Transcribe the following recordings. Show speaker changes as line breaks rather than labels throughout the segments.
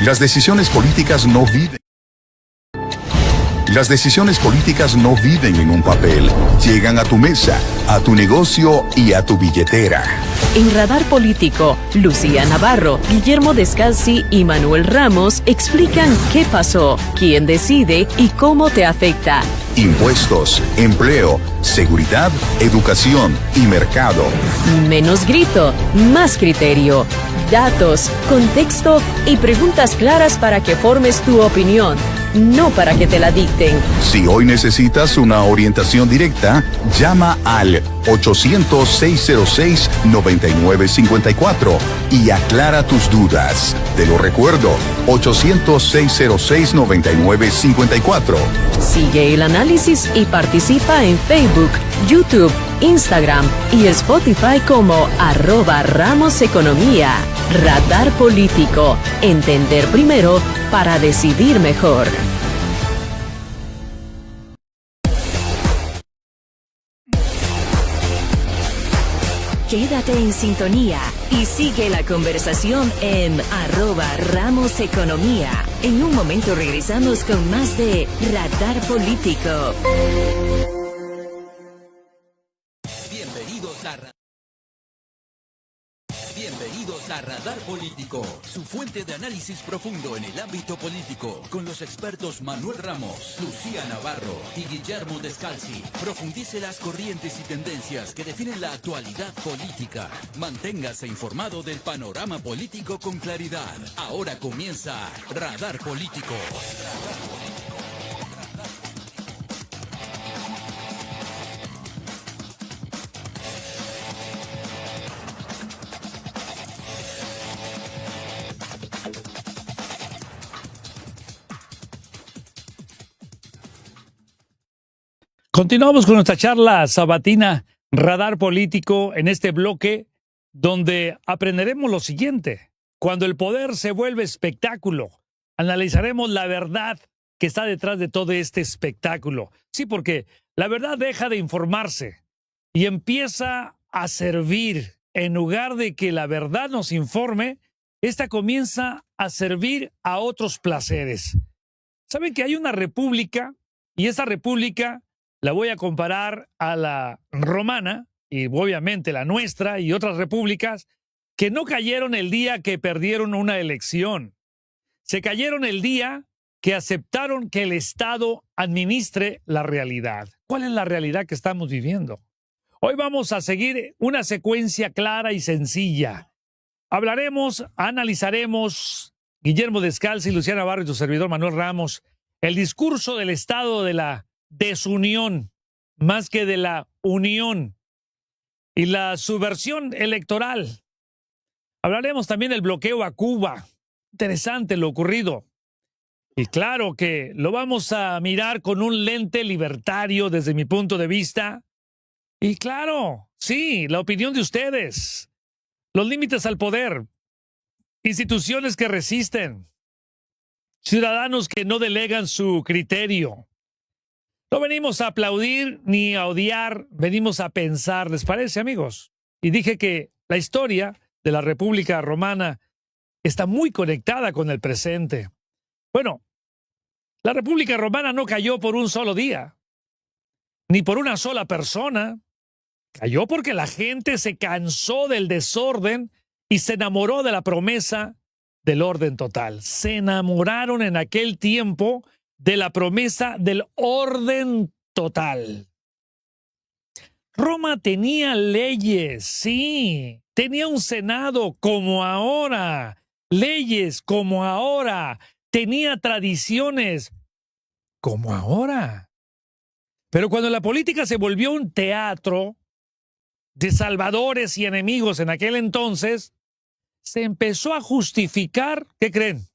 Las decisiones políticas no viven. Las decisiones políticas no viven en un papel, llegan a tu mesa, a tu negocio y a tu billetera.
En Radar Político, Lucía Navarro, Guillermo Descalzi y Manuel Ramos explican qué pasó, quién decide y cómo te afecta.
Impuestos, empleo, seguridad, educación y mercado.
Menos grito, más criterio. Datos, contexto y preguntas claras para que formes tu opinión, no para que te la dicten.
Si hoy necesitas una orientación directa, llama al 800-606-9954 y aclara tus dudas. Te lo recuerdo, 800-606-9954.
Sigue el análisis y participa en Facebook, YouTube, Instagram y Spotify como @RamosEconomía. Radar Político. Entender primero para decidir mejor. Quédate en sintonía y sigue la conversación en @RamosEconomía. En un momento regresamos con más de Radar Político.
Bienvenidos a Radar Político, su fuente de análisis profundo en el ámbito político, con los expertos Manuel Ramos, Lucía Navarro y Guillermo Descalzi. Profundice las corrientes y tendencias que definen la actualidad política. Manténgase informado del panorama político con claridad. Ahora comienza Radar Político.
Continuamos con nuestra charla sabatina Radar Político en este bloque donde aprenderemos lo siguiente. Cuando el poder se vuelve espectáculo, analizaremos la verdad que está detrás de todo este espectáculo. Sí, porque la verdad deja de informarse y empieza a servir. En lugar de que la verdad nos informe, esta comienza a servir a otros placeres. ¿Saben que hay una república? Y esa república la voy a comparar a la romana y obviamente la nuestra y otras repúblicas que no cayeron el día que perdieron una elección. Se cayeron el día que aceptaron que el Estado administre la realidad. ¿Cuál es la realidad que estamos viviendo? Hoy vamos a seguir una secuencia clara y sencilla. Analizaremos, Guillermo Descalzi, Lucía Navarro y tu servidor Manuel Ramos, el discurso del Estado de la desunión, más que de la unión, y la subversión electoral. Hablaremos también del bloqueo a Cuba. Interesante lo ocurrido. Y claro que lo vamos a mirar con un lente libertario desde mi punto de vista. Y claro, sí, la opinión de ustedes. Los límites al poder. Instituciones que resisten. Ciudadanos que no delegan su criterio. No venimos a aplaudir ni a odiar, venimos a pensar, ¿les parece, amigos? Y dije que la historia de la República Romana está muy conectada con el presente. Bueno, la República Romana no cayó por un solo día, ni por una sola persona. Cayó porque la gente se cansó del desorden y se enamoró de la promesa del orden total. Se enamoraron en aquel tiempo de la promesa del orden total. Roma tenía leyes, sí, tenía un senado como ahora, leyes como ahora, tenía tradiciones como ahora. Pero cuando la política se volvió un teatro de salvadores y enemigos en aquel entonces, se empezó a justificar, ¿qué creen?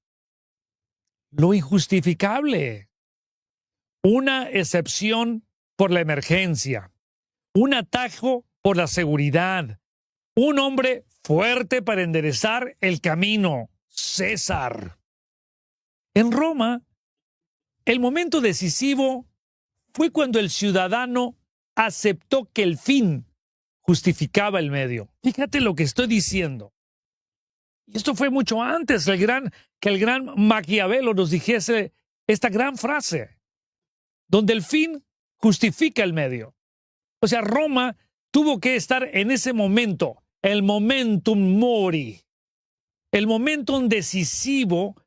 Lo injustificable. Una excepción por la emergencia, un atajo por la seguridad, un hombre fuerte para enderezar el camino, César. En Roma, el momento decisivo fue cuando el ciudadano aceptó que el fin justificaba el medio. Fíjate lo que estoy diciendo. Y esto fue mucho antes que el gran Maquiavelo nos dijese esta gran frase, donde el fin justifica el medio. O sea, Roma tuvo que estar en ese momento, el momentum mori, el momentum decisivo,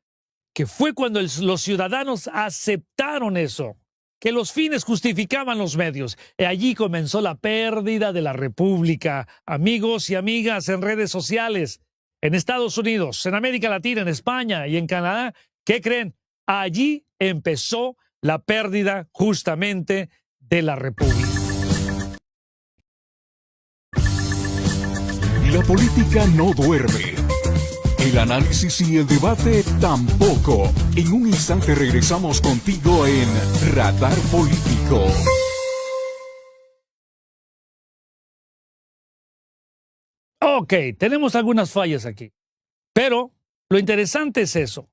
que fue cuando los ciudadanos aceptaron eso, que los fines justificaban los medios. Y allí comenzó la pérdida de la República. Amigos y amigas en redes sociales, en Estados Unidos, en América Latina, en España y en Canadá, ¿qué creen? Allí empezó la pérdida justamente de la República.
La política no duerme. El análisis y el debate tampoco. En un instante regresamos contigo en Radar Político.
Ok, tenemos algunas fallas aquí, pero lo interesante es eso.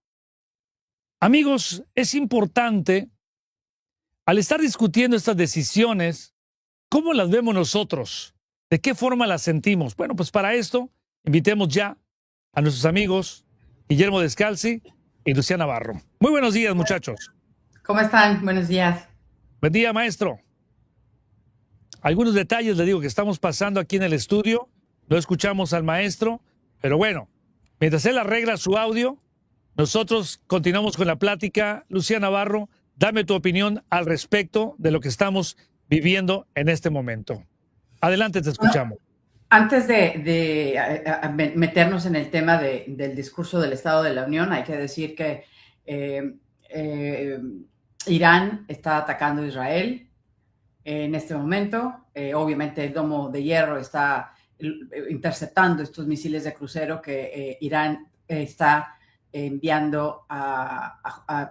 Amigos, es importante, al estar discutiendo estas decisiones, ¿cómo las vemos nosotros? ¿De qué forma las sentimos? Bueno, pues para esto, invitemos ya a nuestros amigos Guillermo Descalzi y Lucía Navarro. Muy buenos días, muchachos.
¿Cómo están? Buenos días.
Buen día, maestro. Algunos detalles le digo que estamos pasando aquí en el estudio. No escuchamos al maestro, pero bueno, mientras él arregla su audio, nosotros continuamos con la plática. Lucía Navarro, dame tu opinión al respecto de lo que estamos viviendo en este momento. Adelante, te escuchamos.
Antes de meternos en el tema del discurso del Estado de la Unión, hay que decir que Irán está atacando a Israel en este momento. Obviamente el Domo de Hierro está interceptando estos misiles de crucero que Irán está enviando a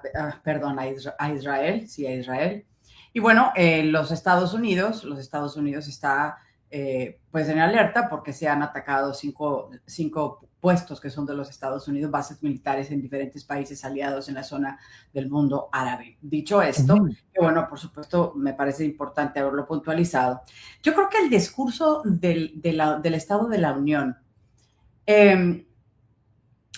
Israel, sí, a Israel. Y bueno, los Estados Unidos está pues en alerta porque se han atacado cinco puestos que son de los Estados Unidos, bases militares en diferentes países aliados en la zona del mundo árabe. Dicho esto, que bueno, por supuesto, me parece importante haberlo puntualizado. Yo creo que el discurso del Estado de la Unión,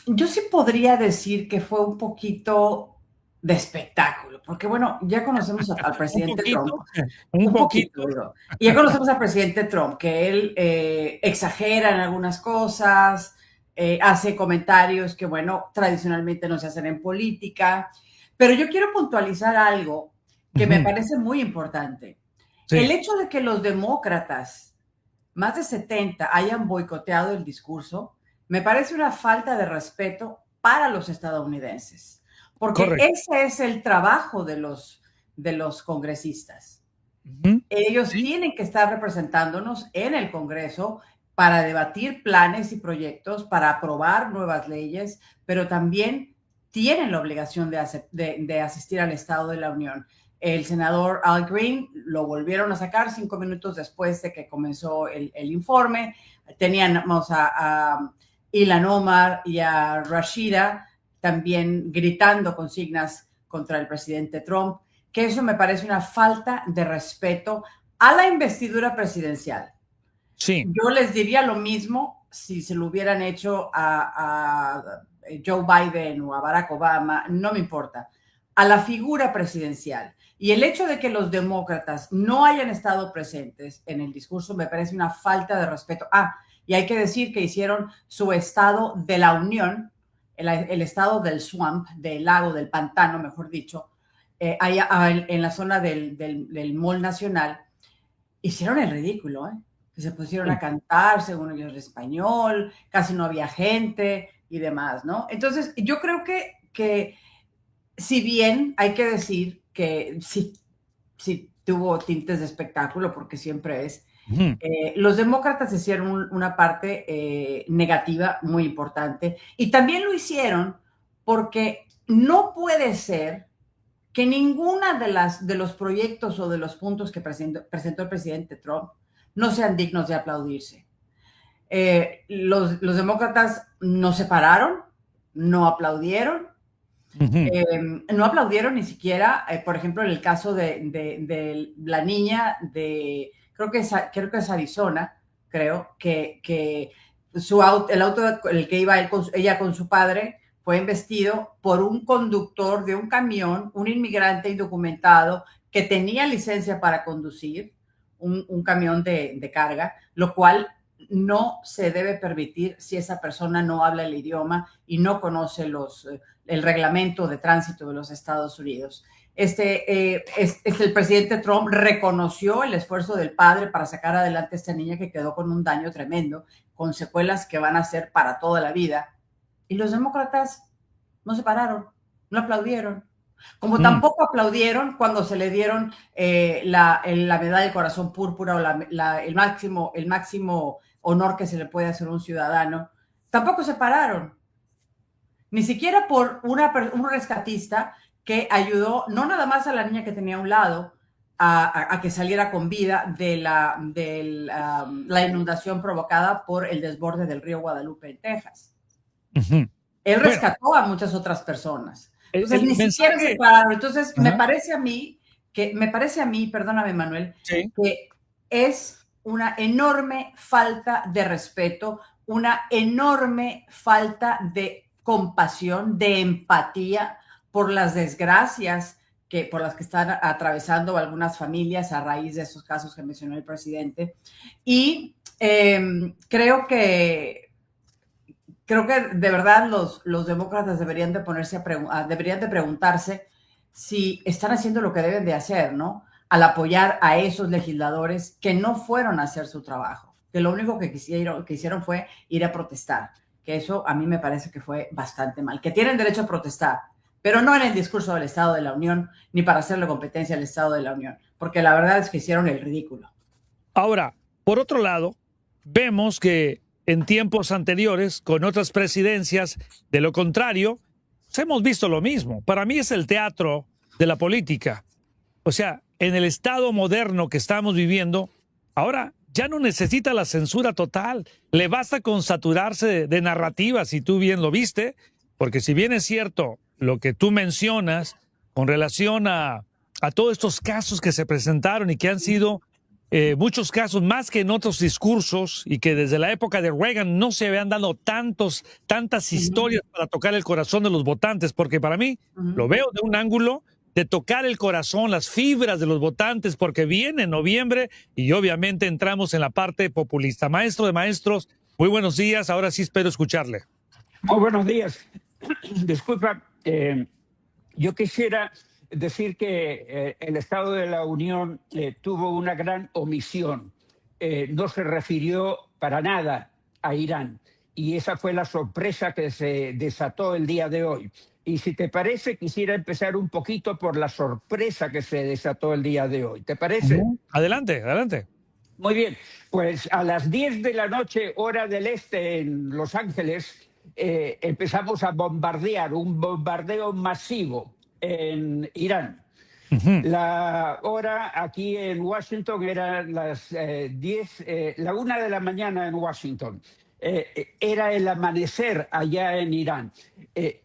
yo sí podría decir que fue un poquito de espectáculo, porque bueno, ya conocemos al presidente Trump. Un poquito. Digo. Y ya conocemos al presidente Trump, que él exagera en algunas cosas, hace comentarios que, bueno, tradicionalmente no se hacen en política, pero yo quiero puntualizar algo que me parece muy importante. Sí. El hecho de que los demócratas, más de 70, hayan boicoteado el discurso, me parece una falta de respeto para los estadounidenses. Porque correcto. Ese es el trabajo de los congresistas. Ellos tienen que estar representándonos en el Congreso para debatir planes y proyectos, para aprobar nuevas leyes, pero también tienen la obligación de asistir al Estado de la Unión. El senador Al Green lo volvieron a sacar 5 minutos después de que comenzó el informe. Teníamos a Ilhan Omar y a Rashida también gritando consignas contra el presidente Trump, que eso me parece una falta de respeto a la investidura presidencial. Sí. Yo les diría lo mismo si se lo hubieran hecho a Joe Biden o a Barack Obama, no me importa, a la figura presidencial. Y el hecho de que los demócratas no hayan estado presentes en el discurso me parece una falta de respeto. Y hay que decir que hicieron su Estado de la Unión, el estado del swamp, del lago, del pantano, mejor dicho, allá en la zona del Mall Nacional, hicieron el ridículo, que se pusieron a cantar, según ellos, en español, casi no había gente y demás, ¿no? Entonces, yo creo que si bien hay que decir que sí tuvo tintes de espectáculo, porque siempre es, los demócratas hicieron una parte negativa muy importante y también lo hicieron porque no puede ser que ninguna de los proyectos o de los puntos que presentó el presidente Trump no sean dignos de aplaudirse. Los demócratas no se pararon, no aplaudieron, no aplaudieron ni siquiera, por ejemplo, en el caso de la niña de... Creo que es Arizona, que el auto el que iba ella con su padre fue embestido por un conductor de un camión, un inmigrante indocumentado que tenía licencia para conducir un camión de carga, lo cual no se debe permitir si esa persona no habla el idioma y no conoce el reglamento de tránsito de los Estados Unidos. El presidente Trump reconoció el esfuerzo del padre para sacar adelante a esta niña que quedó con un daño tremendo, con secuelas que van a ser para toda la vida. Y los demócratas no se pararon, no aplaudieron. Como tampoco aplaudieron cuando se le dieron la medalla del corazón púrpura o el máximo honor que se le puede hacer a un ciudadano. Tampoco se pararon. Ni siquiera por un rescatista que ayudó no nada más a la niña que tenía a un lado a que saliera con vida de la inundación provocada por el desborde del río Guadalupe en Texas. Él rescató a muchas otras personas. Entonces, ni siquiera se pararon. Entonces, me parece a mí, perdóname, Manuel, sí, que es una enorme falta de respeto, una enorme falta de compasión, de empatía por las desgracias por las que están atravesando algunas familias a raíz de esos casos que mencionó el presidente. Y creo que de verdad los demócratas deberían de preguntarse si están haciendo lo que deben de hacer, ¿no? Al apoyar a esos legisladores que no fueron a hacer su trabajo, que lo único que hicieron fue ir a protestar, que eso a mí me parece que fue bastante mal, que tienen derecho a protestar, pero no en el discurso del Estado de la Unión, ni para hacerle competencia al Estado de la Unión, porque la verdad es que hicieron el ridículo.
Ahora, por otro lado, vemos que en tiempos anteriores, con otras presidencias, de lo contrario, hemos visto lo mismo. Para mí es el teatro de la política. O sea, en el estado moderno que estamos viviendo, ahora ya no necesita la censura total. Le basta con saturarse de narrativas, si tú bien lo viste, porque si bien es cierto lo que tú mencionas con relación a todos estos casos que se presentaron y que han sido muchos casos más que en otros discursos y que desde la época de Reagan no se habían dado tantas historias para tocar el corazón de los votantes, porque para mí lo veo de un ángulo de tocar el corazón, las fibras de los votantes, porque viene noviembre y obviamente entramos en la parte populista. Maestro de maestros, muy buenos días, ahora sí espero escucharle.
Muy buenos días. Disculpa, yo quisiera decir que el Estado de la Unión tuvo una gran omisión. No se refirió para nada a Irán. Y esa fue la sorpresa que se desató el día de hoy. Y si te parece, quisiera empezar un poquito por la sorpresa que se desató el día de hoy. ¿Te parece?
Adelante, adelante.
Muy bien. Pues a las 10 de la noche, hora del este, en Los Ángeles, empezamos a bombardear, un bombardeo masivo en Irán. La hora aquí en Washington era las 1 de la mañana en Washington. Era el amanecer allá en Irán.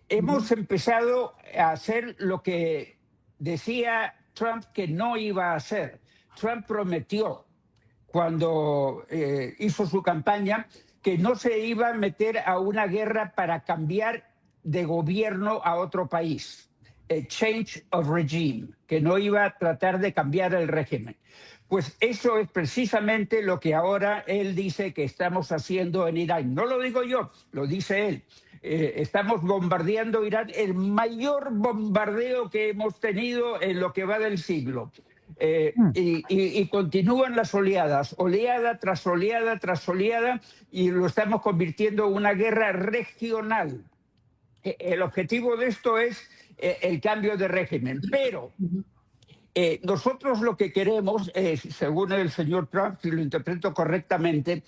Hemos empezado a hacer lo que decía Trump que no iba a hacer. Trump prometió cuando hizo su campaña que no se iba a meter a una guerra para cambiar de gobierno a otro país. Change of regime, que no iba a tratar de cambiar el régimen. Pues eso es precisamente lo que ahora él dice que estamos haciendo en Irán. No lo digo yo, lo dice él. Estamos bombardeando Irán, el mayor bombardeo que hemos tenido en lo que va del siglo. Y continúan las oleadas, oleada tras oleada tras oleada, y lo estamos convirtiendo en una guerra regional. El objetivo de esto es el cambio de régimen, pero nosotros lo que queremos, según el señor Trump, si lo interpreto correctamente,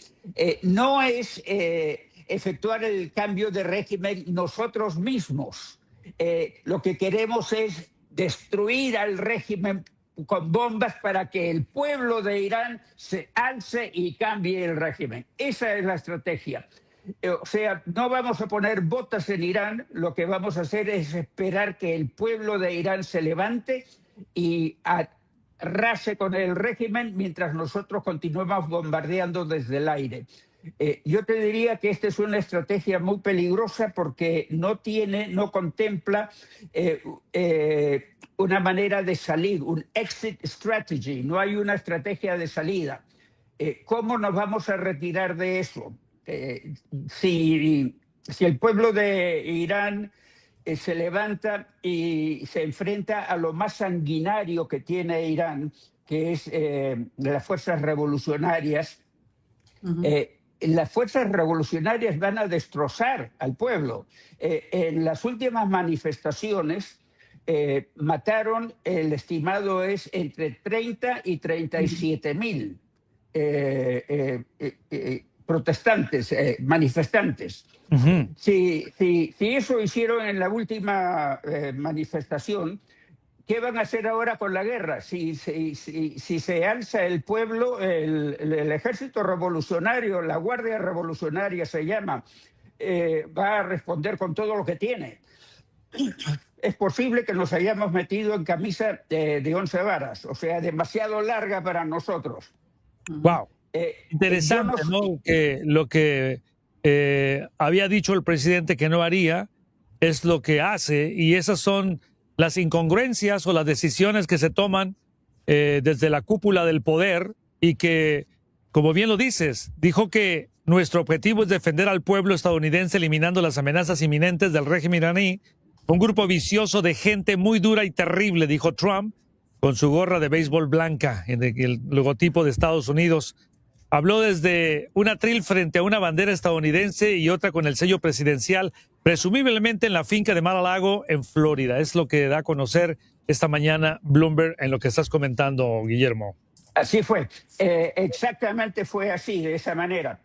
no es efectuar el cambio de régimen nosotros mismos. Lo que queremos es destruir al régimen con bombas para que el pueblo de Irán se alce y cambie el régimen. Esa es la estrategia. O sea, no vamos a poner botas en Irán, lo que vamos a hacer es esperar que el pueblo de Irán se levante y arrase con el régimen mientras nosotros continuemos bombardeando desde el aire. Yo te diría que esta es una estrategia muy peligrosa porque no contempla una manera de salir, un exit strategy, no hay una estrategia de salida. ¿Cómo nos vamos a retirar de eso? Si el pueblo de Irán se levanta y se enfrenta a lo más sanguinario que tiene Irán, que es las fuerzas revolucionarias, las fuerzas revolucionarias van a destrozar al pueblo. En las últimas manifestaciones mataron, el estimado es entre 30 y 37 mil protestantes, manifestantes. Si eso hicieron en la última manifestación, ¿qué van a hacer ahora con la guerra? Si se alza el pueblo, el ejército revolucionario, la guardia revolucionaria se llama, va a responder con todo lo que tiene. Es posible que nos hayamos metido en camisa de 11 varas, o sea, demasiado larga para nosotros.
Wow. Interesante, ¿no? Que lo que había dicho el presidente que no haría es lo que hace, y esas son las incongruencias o las decisiones que se toman desde la cúpula del poder, y que, como bien lo dices, dijo que nuestro objetivo es defender al pueblo estadounidense eliminando las amenazas inminentes del régimen iraní. Un grupo vicioso de gente muy dura y terrible, dijo Trump, con su gorra de béisbol blanca en el logotipo de Estados Unidos. Habló desde un atril frente a una bandera estadounidense y otra con el sello presidencial, presumiblemente en la finca de Mar-a-Lago, en Florida. Es lo que da a conocer esta mañana Bloomberg en lo que estás comentando, Guillermo.
Así fue, exactamente fue así, de esa manera.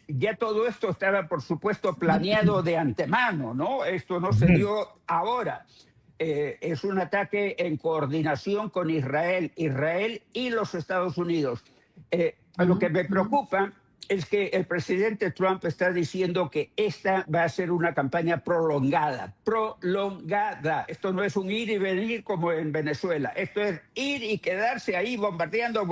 Ya todo esto estaba, por supuesto, planeado de antemano, ¿no? Esto no se dio ahora. Es un ataque en coordinación con Israel y los Estados Unidos. Lo que me preocupa es que el presidente Trump está diciendo que esta va a ser una campaña prolongada. Esto no es un ir y venir como en Venezuela. Esto es ir y quedarse ahí bombardeando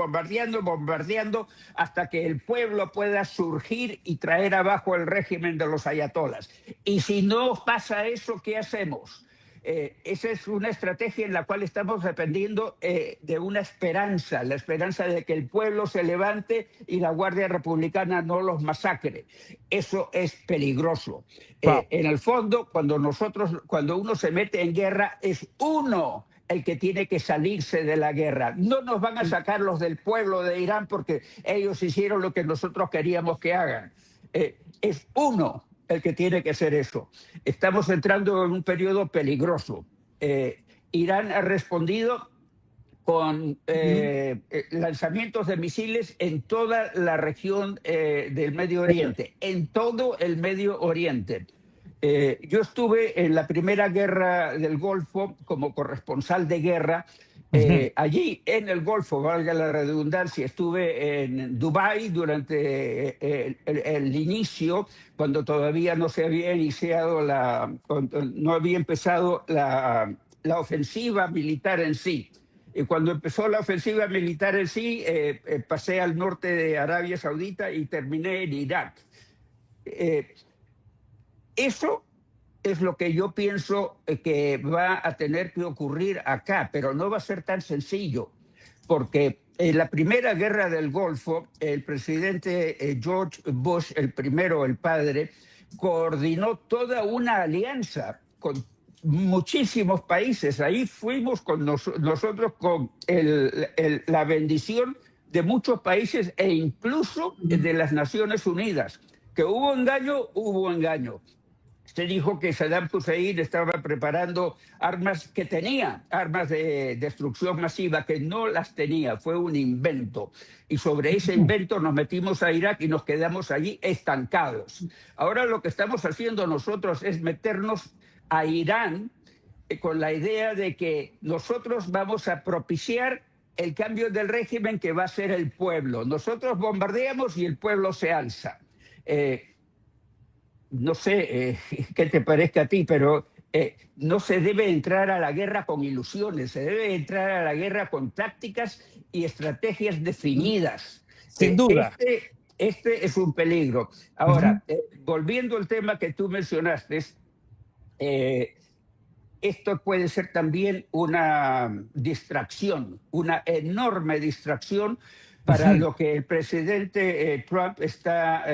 hasta que el pueblo pueda surgir y traer abajo el régimen de los ayatolas. Y si no pasa eso, ¿qué hacemos? Esa es una estrategia en la cual estamos dependiendo de una esperanza, la esperanza de que el pueblo se levante y la Guardia Republicana no los masacre. Eso es peligroso.
Wow.
En el fondo, cuando uno se mete en guerra, es uno el que tiene que salirse de la guerra. No nos van a sacar los del pueblo de Irán porque ellos hicieron lo que nosotros queríamos que hagan. Es uno el que tiene que hacer eso. Estamos entrando en un periodo peligroso. Irán ha respondido con lanzamientos de misiles en toda la región del Medio Oriente, en todo el Medio Oriente. Yo estuve en la primera guerra del Golfo como corresponsal de guerra. Allí en el Golfo, valga la redundancia, estuve en Dubái durante el inicio, cuando todavía no se había iniciado no había empezado la ofensiva militar en sí. Y cuando empezó la ofensiva militar en sí, pasé al norte de Arabia Saudita y terminé en Irak. Eso es lo que yo pienso que va a tener que ocurrir acá, pero no va a ser tan sencillo, porque en la primera guerra del Golfo, el presidente George Bush, el primero, el padre, coordinó toda una alianza con muchísimos países. Ahí fuimos nosotros con la bendición de muchos países e incluso de las Naciones Unidas. Que hubo engaño. Se dijo que Saddam Hussein estaba preparando armas de destrucción masiva, que no las tenía, fue un invento. Y sobre ese invento nos metimos a Irak y nos quedamos allí estancados. Ahora lo que estamos haciendo nosotros es meternos a Irán con la idea de que nosotros vamos a propiciar el cambio del régimen que va a ser el pueblo. Nosotros bombardeamos y el pueblo se alza. No sé qué te parezca a ti, pero no se debe entrar a la guerra con ilusiones, se debe entrar a la guerra con tácticas y estrategias definidas.
Sin duda.
este es un peligro. Ahora, volviendo al tema que tú mencionaste, esto puede ser también una distracción, una enorme distracción para lo que el presidente Trump está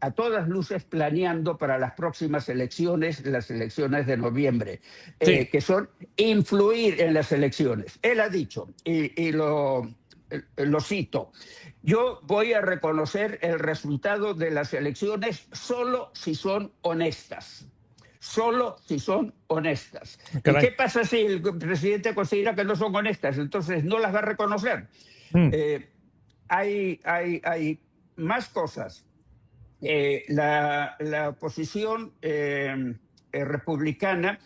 a todas luces planeando para las próximas elecciones, las elecciones de noviembre, que son influir en las elecciones. Él ha dicho, y lo cito, yo voy a reconocer el resultado de las elecciones solo si son honestas. Solo si son honestas.
Caray.
¿Y qué pasa si el presidente considera que no son honestas? Entonces no las va a reconocer. Hay más cosas. La oposición republicana,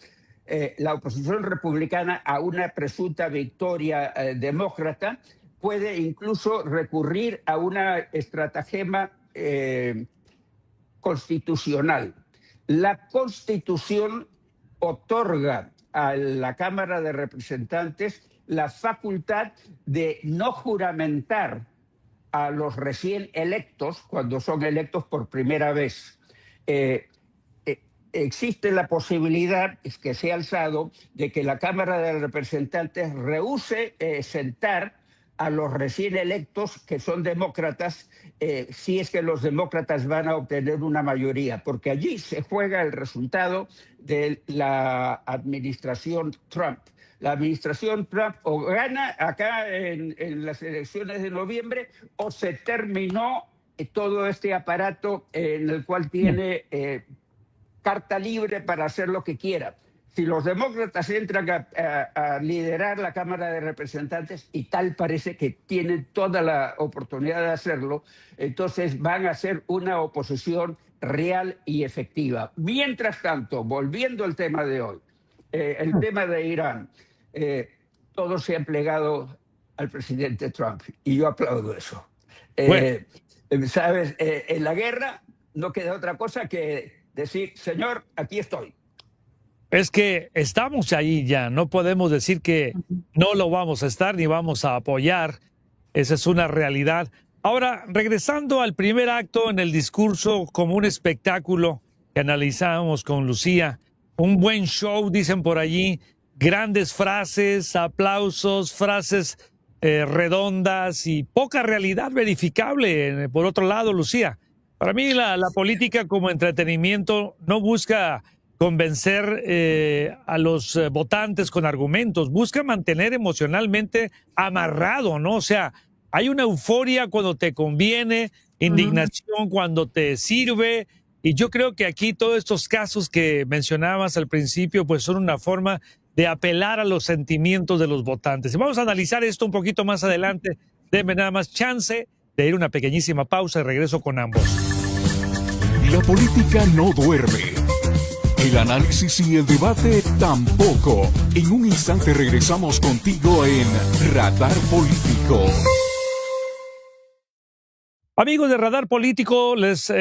a una presunta victoria demócrata puede incluso recurrir a una estratagema constitucional. La Constitución otorga a la Cámara de Representantes la facultad de no juramentar a los recién electos cuando son electos por primera vez. Existe la posibilidad, que se ha alzado, de que la Cámara de Representantes rehúse sentar a los recién electos que son demócratas, si es que los demócratas van a obtener una mayoría, porque allí se juega el resultado de la administración Trump. La administración Trump o gana acá en las elecciones de noviembre o se terminó todo este aparato en el cual tiene carta libre para hacer lo que quiera. Si los demócratas entran a liderar la Cámara de Representantes, y tal parece que tienen toda la oportunidad de hacerlo, entonces van a ser una oposición real y efectiva. Mientras tanto, volviendo al tema de hoy, el tema de Irán, todos se han plegado al presidente Trump, y yo aplaudo eso. ¿Sabes? En la guerra no queda otra cosa que decir, señor, aquí estoy.
Es que estamos ahí ya, no podemos decir que no lo vamos a estar ni vamos a apoyar, esa es una realidad. Ahora, regresando al primer acto en el discurso como un espectáculo que analizamos con Lucía, un buen show, dicen por allí, grandes frases, aplausos, frases redondas y poca realidad verificable. Por otro lado, Lucía, para mí la política como entretenimiento no busca convencer a los votantes con argumentos, busca mantener emocionalmente amarrado, ¿no? O sea, hay una euforia cuando te conviene, indignación cuando te sirve, y yo creo que aquí todos estos casos que mencionabas al principio, pues son una forma de apelar a los sentimientos de los votantes. Y vamos a analizar esto un poquito más adelante. Denme nada más chance de ir a una pequeñísima pausa y regreso con ambos.
La política no duerme. El análisis y el debate tampoco. En un instante regresamos contigo en Radar Político.
Amigos de Radar Político, les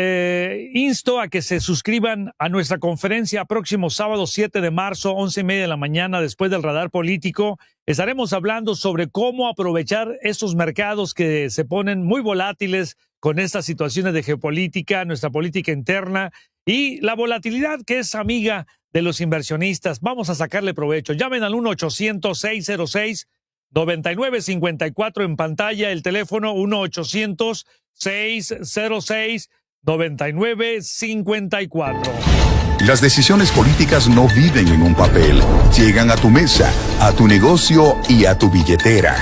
insto a que se suscriban a nuestra conferencia próximo sábado 7 de marzo, 11:30 de la mañana, después del Radar Político. Estaremos hablando sobre cómo aprovechar estos mercados que se ponen muy volátiles con estas situaciones de geopolítica, nuestra política interna y la volatilidad que es amiga de los inversionistas. Vamos a sacarle provecho. Llamen al 1-800-606-9954 en pantalla, el teléfono 1-800-606-9954.
Las decisiones políticas no viven en un papel, llegan a tu mesa, a tu negocio y a tu billetera.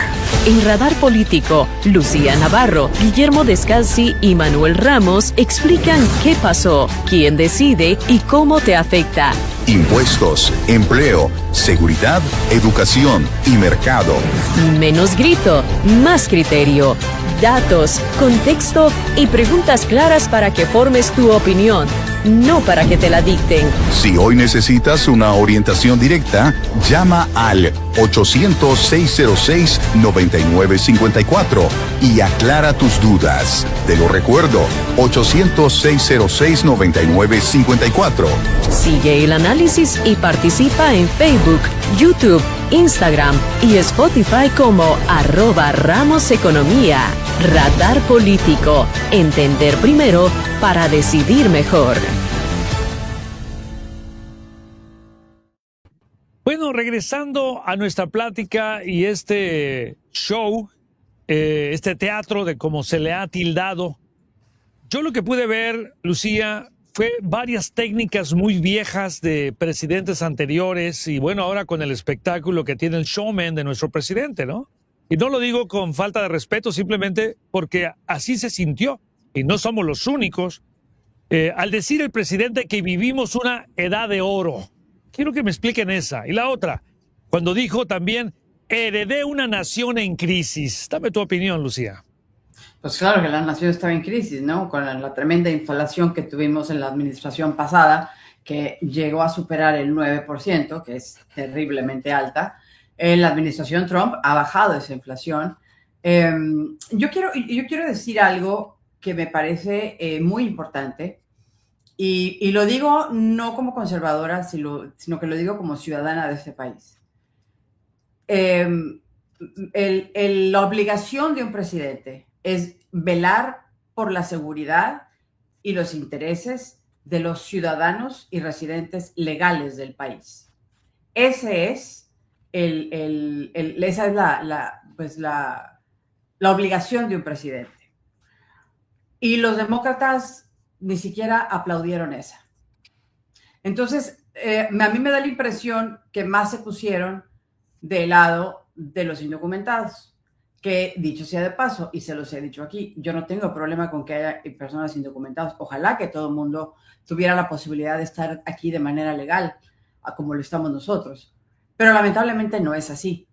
En Radar Político, Lucía Navarro, Guillermo Descalzi y Manuel Ramos explican qué pasó, quién decide y cómo te afecta.
Impuestos, empleo, seguridad, educación y mercado.
Menos grito, más criterio. Datos, contexto y preguntas claras para que formes tu opinión, no para que te la dicten.
Si hoy necesitas una orientación directa, llama al 800-606-9954 y aclara tus dudas. Te lo recuerdo, 800-606-9954.
Sigue el análisis y participa en Facebook, YouTube, Instagram y Spotify como @RamosEconomía. Radar Político. Entender primero para decidir mejor.
Bueno, regresando a nuestra plática y este show, este teatro de cómo se le ha tildado, yo lo que pude ver, Lucía, fue varias técnicas muy viejas de presidentes anteriores y bueno, ahora con el espectáculo que tiene el showman de nuestro presidente, ¿no? Y no lo digo con falta de respeto, simplemente porque así se sintió y no somos los únicos. Al decir el presidente que vivimos una edad de oro, quiero que me expliquen esa. Y la otra, cuando dijo también, heredé una nación en crisis. Dame tu opinión, Lucía.
Pues claro que la nación estaba en crisis, ¿no? Con la tremenda inflación que tuvimos en la administración pasada, que llegó a superar el 9%, que es terriblemente alta. La administración Trump ha bajado esa inflación. Yo quiero decir algo que me parece muy importante, y lo digo no como conservadora, sino que lo digo como ciudadana de este país. La obligación de un presidente es velar por la seguridad y los intereses de los ciudadanos y residentes legales del país. Esa es la obligación de un presidente. Y los demócratas ni siquiera aplaudieron esa. Entonces, a mí me da la impresión que más se pusieron del lado de los indocumentados, que dicho sea de paso, y se los he dicho aquí, yo no tengo problema con que haya personas indocumentadas. Ojalá que todo el mundo tuviera la posibilidad de estar aquí de manera legal, como lo estamos nosotros. Pero lamentablemente no es así.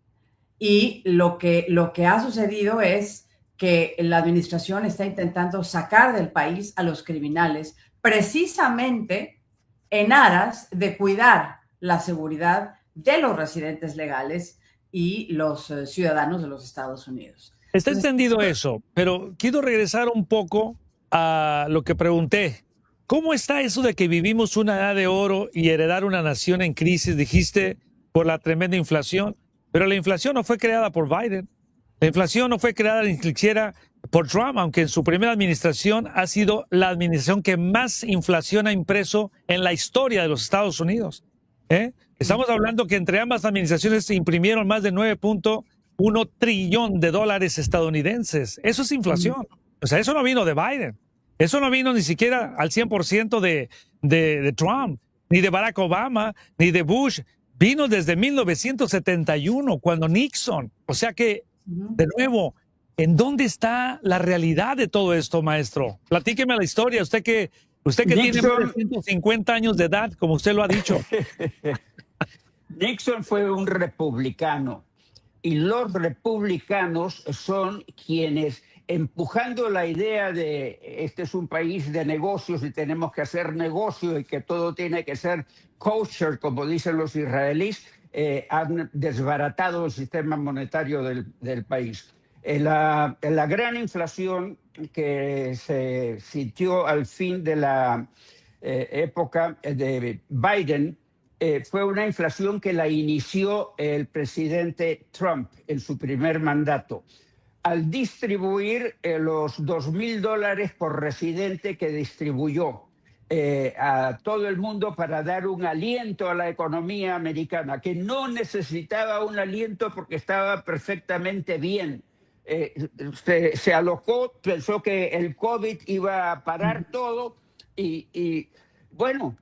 Y lo que ha sucedido es que la administración está intentando sacar del país a los criminales precisamente en aras de cuidar la seguridad de los residentes legales y los ciudadanos de los Estados Unidos.
Está entendido eso, pero quiero regresar un poco a lo que pregunté. ¿Cómo está eso de que vivimos una edad de oro y heredar una nación en crisis? Dijiste por la tremenda inflación, pero la inflación no fue creada por Biden. La inflación no fue creada ni siquiera por Trump, aunque en su primera administración ha sido la administración que más inflación ha impreso en la historia de los Estados Unidos. Estamos hablando que entre ambas administraciones se imprimieron más de 9.1 trillón de dólares estadounidenses. Eso es inflación. O sea, eso no vino de Biden. Eso no vino ni siquiera al 100% de Trump, ni de Barack Obama, ni de Bush. Vino desde 1971, cuando Nixon. O sea que, de nuevo, ¿en dónde está la realidad de todo esto, maestro? Platíqueme la historia. Usted que tiene más de 150 años de edad, como usted lo ha dicho.
Nixon fue un republicano y los republicanos son quienes, empujando la idea de este es un país de negocios y tenemos que hacer negocio y que todo tiene que ser kosher, como dicen los israelíes, han desbaratado el sistema monetario del país. La gran inflación que se sintió al fin de la época de Biden fue una inflación que la inició el presidente Trump en su primer mandato, al distribuir los $2,000 por residente que distribuyó a todo el mundo para dar un aliento a la economía americana, que no necesitaba un aliento porque estaba perfectamente bien. Se alocó, pensó que el COVID iba a parar todo y bueno,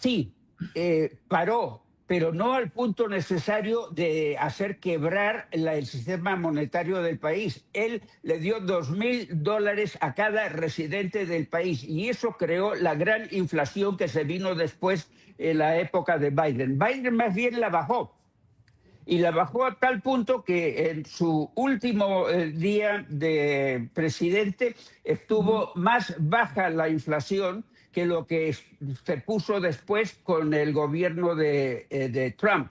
sí, paró, pero no al punto necesario de hacer quebrar el sistema monetario del país. Él le dio $2,000 a cada residente del país y eso creó la gran inflación que se vino después en la época de Biden. Biden más bien la bajó. Y la bajó a tal punto que en su último día de presidente estuvo más baja la inflación que lo que se puso después con el gobierno de Trump.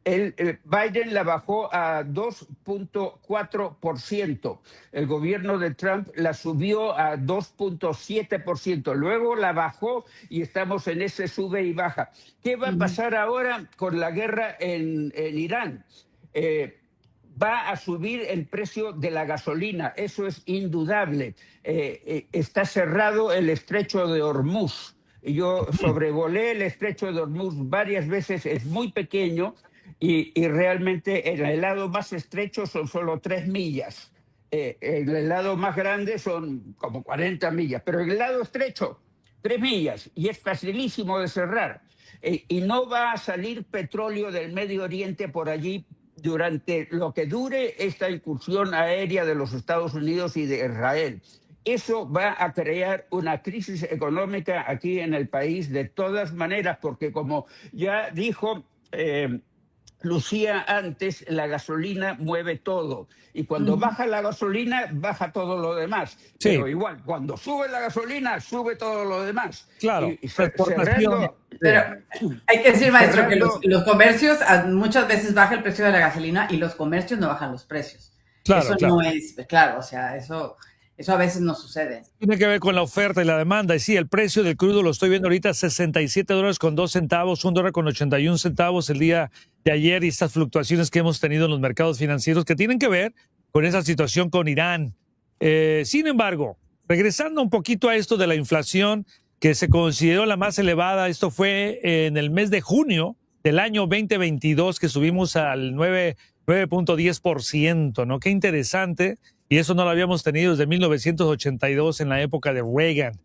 Biden la bajó a 2.4%. El gobierno de Trump la subió a 2.7%. Luego la bajó y estamos en ese sube y baja. ¿Qué va a pasar ahora con la guerra en Irán? Va a subir el precio de la gasolina, eso es indudable. Está cerrado el estrecho de Hormuz. Yo sobrevolé el estrecho de Hormuz varias veces, es muy pequeño y realmente en el lado más estrecho son solo 3 millas. En el lado más grande son como 40 millas, pero en el lado estrecho, 3 millas, y es facilísimo de cerrar. Y no va a salir petróleo del Medio Oriente por allí durante lo que dure esta incursión aérea de los Estados Unidos y de Israel. Eso va a crear una crisis económica aquí en el país de todas maneras, porque como ya dijo Lucía antes, la gasolina mueve todo. Y cuando baja la gasolina, baja todo lo demás. Sí. Pero igual, cuando sube la gasolina, sube todo lo demás.
Claro.
Pero hay que decir, maestro, que los comercios, muchas veces baja el precio de la gasolina y los comercios no bajan los precios.
Claro,
eso no es, claro, o sea, eso a veces no sucede.
Tiene que ver con la oferta y la demanda. Y sí, el precio del crudo lo estoy viendo ahorita, $67.02 $1.81 el día de ayer, y estas fluctuaciones que hemos tenido en los mercados financieros que tienen que ver con esa situación con Irán. Sin embargo, regresando un poquito a esto de la inflación, que se consideró la más elevada, esto fue en el mes de junio del año 2022, que subimos al 9.10%, ¿no? Qué interesante. Y eso no lo habíamos tenido desde 1982, en la época de Reagan,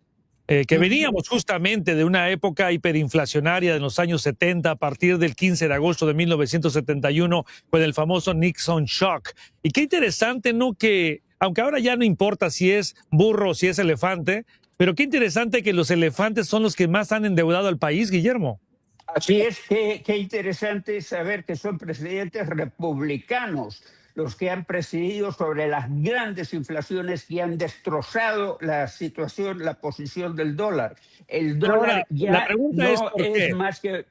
que veníamos justamente de una época hiperinflacionaria de los años 70, a partir del 15 de agosto de 1971, con el famoso Nixon Shock. Y qué interesante, ¿no? Que, aunque ahora ya no importa si es burro o si es elefante, pero qué interesante que los elefantes son los que más han endeudado al país, Guillermo.
Así es, qué interesante saber que son presidentes republicanos los que han presidido sobre las grandes inflaciones que han destrozado la situación, la posición del dólar. El dólar ya no es más que...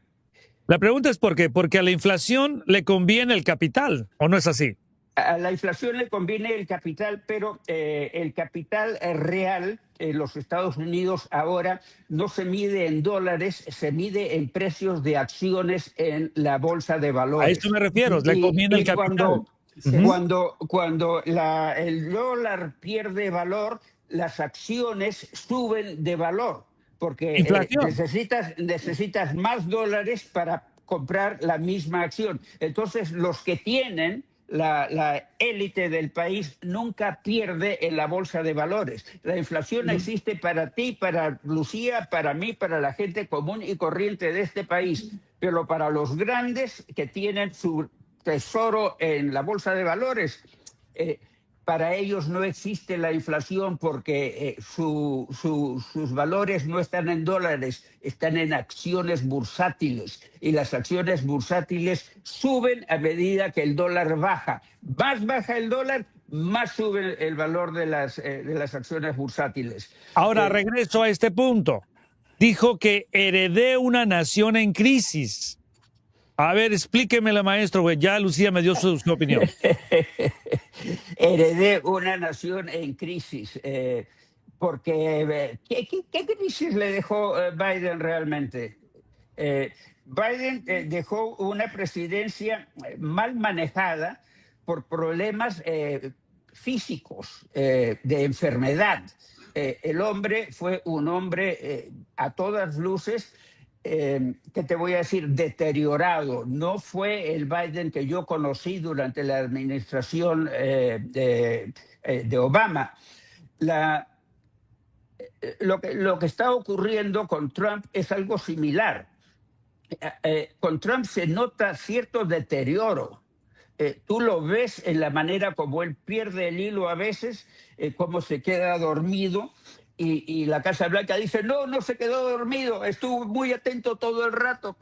La pregunta es ¿por qué? Porque a la inflación le conviene el capital, ¿o no es así?
A la inflación le conviene el capital, pero el capital real en los Estados Unidos ahora no se mide en dólares, se mide en precios de acciones en la bolsa de valores.
A eso me refiero, le conviene el capital.
Cuando el dólar pierde valor, las acciones suben de valor, porque necesitas más dólares para comprar la misma acción. Entonces, los que tienen la élite del país nunca pierde en la bolsa de valores. La inflación existe para ti, para Lucía, para mí, para la gente común y corriente de este país, pero para los grandes que tienen su tesoro en la bolsa de valores, para ellos no existe la inflación porque sus valores no están en dólares, están en acciones bursátiles, y las acciones bursátiles suben a medida que el dólar baja. Más baja el dólar, más sube el valor de las acciones bursátiles.
Ahora regreso a este punto. Dijo que heredé una nación en crisis. A ver, explíquemela, maestro, güey. Ya Lucía me dio su opinión.
Heredé una nación en crisis. Porque, ¿qué crisis le dejó Biden realmente? Biden dejó una presidencia mal manejada por problemas físicos, de enfermedad. El hombre fue un hombre a todas luces, ¿qué te voy a decir? Deteriorado. No fue el Biden que yo conocí durante la administración de Obama. Lo que está ocurriendo con Trump es algo similar. Con Trump se nota cierto deterioro. Tú lo ves en la manera como él pierde el hilo a veces, cómo se queda dormido. Y la Casa Blanca dice, no se quedó dormido, estuvo muy atento todo el rato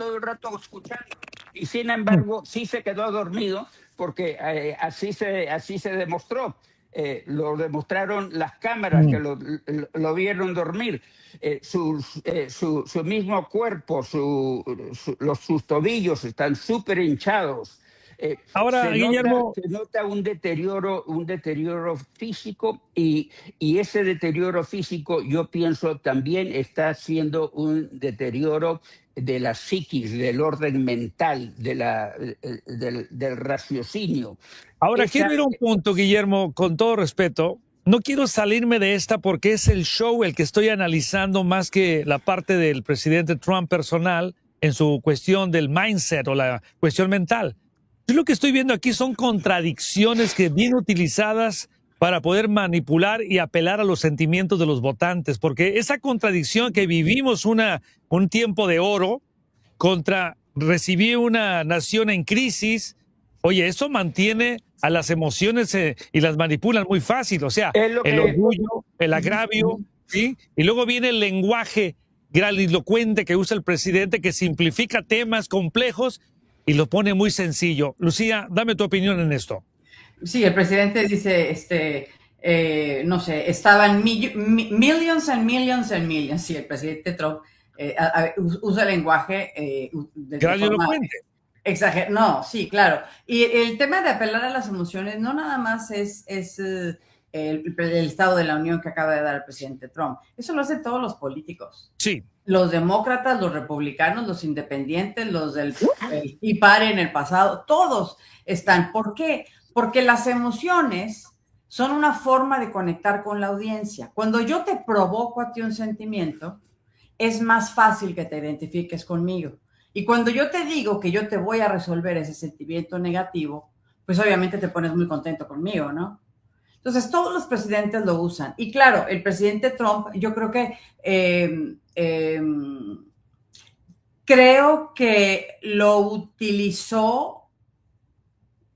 escuchando. Y sin embargo, sí se quedó dormido porque así se demostró. lo demostraron las cámaras que lo vieron dormir. Su mismo cuerpo, sus tobillos están súper hinchados.
Ahora, Guillermo,
se nota un deterioro físico y ese deterioro físico yo pienso también está siendo un deterioro de la psiquis, del orden mental, del raciocinio.
ahora quiero ir a un punto, Guillermo, con todo respeto. No quiero salirme de esta porque es el show el que estoy analizando más que la parte del presidente Trump personal en su cuestión del mindset o la cuestión mental. Yo lo que estoy viendo aquí son contradicciones que bien utilizadas para poder manipular y apelar a los sentimientos de los votantes, porque esa contradicción que vivimos un tiempo de oro contra recibir una nación en crisis, oye, eso mantiene a las emociones y las manipulan muy fácil, o sea, el orgullo, el agravio, ¿sí? Y luego viene el lenguaje grandilocuente que usa el presidente que simplifica temas complejos y lo pone muy sencillo. Lucía, dame tu opinión en esto.
Sí, el presidente dice, no sé, estaban millions and millions and millions. Sí, el presidente Trump usa el lenguaje
grandilocuente.
No, sí, claro. Y el tema de apelar a las emociones no nada más es el Estado de la Unión que acaba de dar el presidente Trump. Eso lo hacen todos los políticos.
Sí.
Los demócratas, los republicanos, los independientes, los del Tea Party en el pasado, todos están. ¿Por qué? Porque las emociones son una forma de conectar con la audiencia. Cuando yo te provoco a ti un sentimiento, es más fácil que te identifiques conmigo. Y cuando yo te digo que yo te voy a resolver ese sentimiento negativo, pues obviamente te pones muy contento conmigo, ¿no? Entonces, todos los presidentes lo usan. Y claro, el presidente Trump, yo creo que lo utilizó,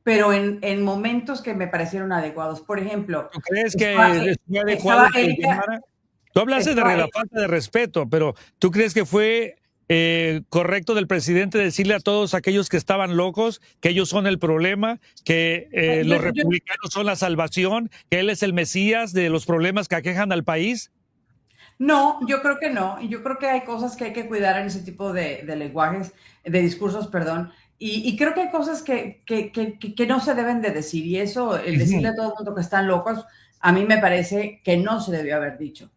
pero en momentos que me parecieron adecuados. Por ejemplo,
¿tú crees que es adecuado que llamara? Tú hablaste de la falta de respeto, pero ¿tú crees que fue correcto del presidente decirle a todos aquellos que estaban locos que ellos son el problema, que los republicanos son la salvación, que él es el Mesías de los problemas que aquejan al país?
No, yo creo que no. Yo creo que hay cosas que hay que cuidar en ese tipo de lenguajes, de discursos, perdón. Y creo que hay cosas que no se deben de decir. Y eso, el decirle a todo el mundo que están locos, a mí me parece que no se debió haber dicho.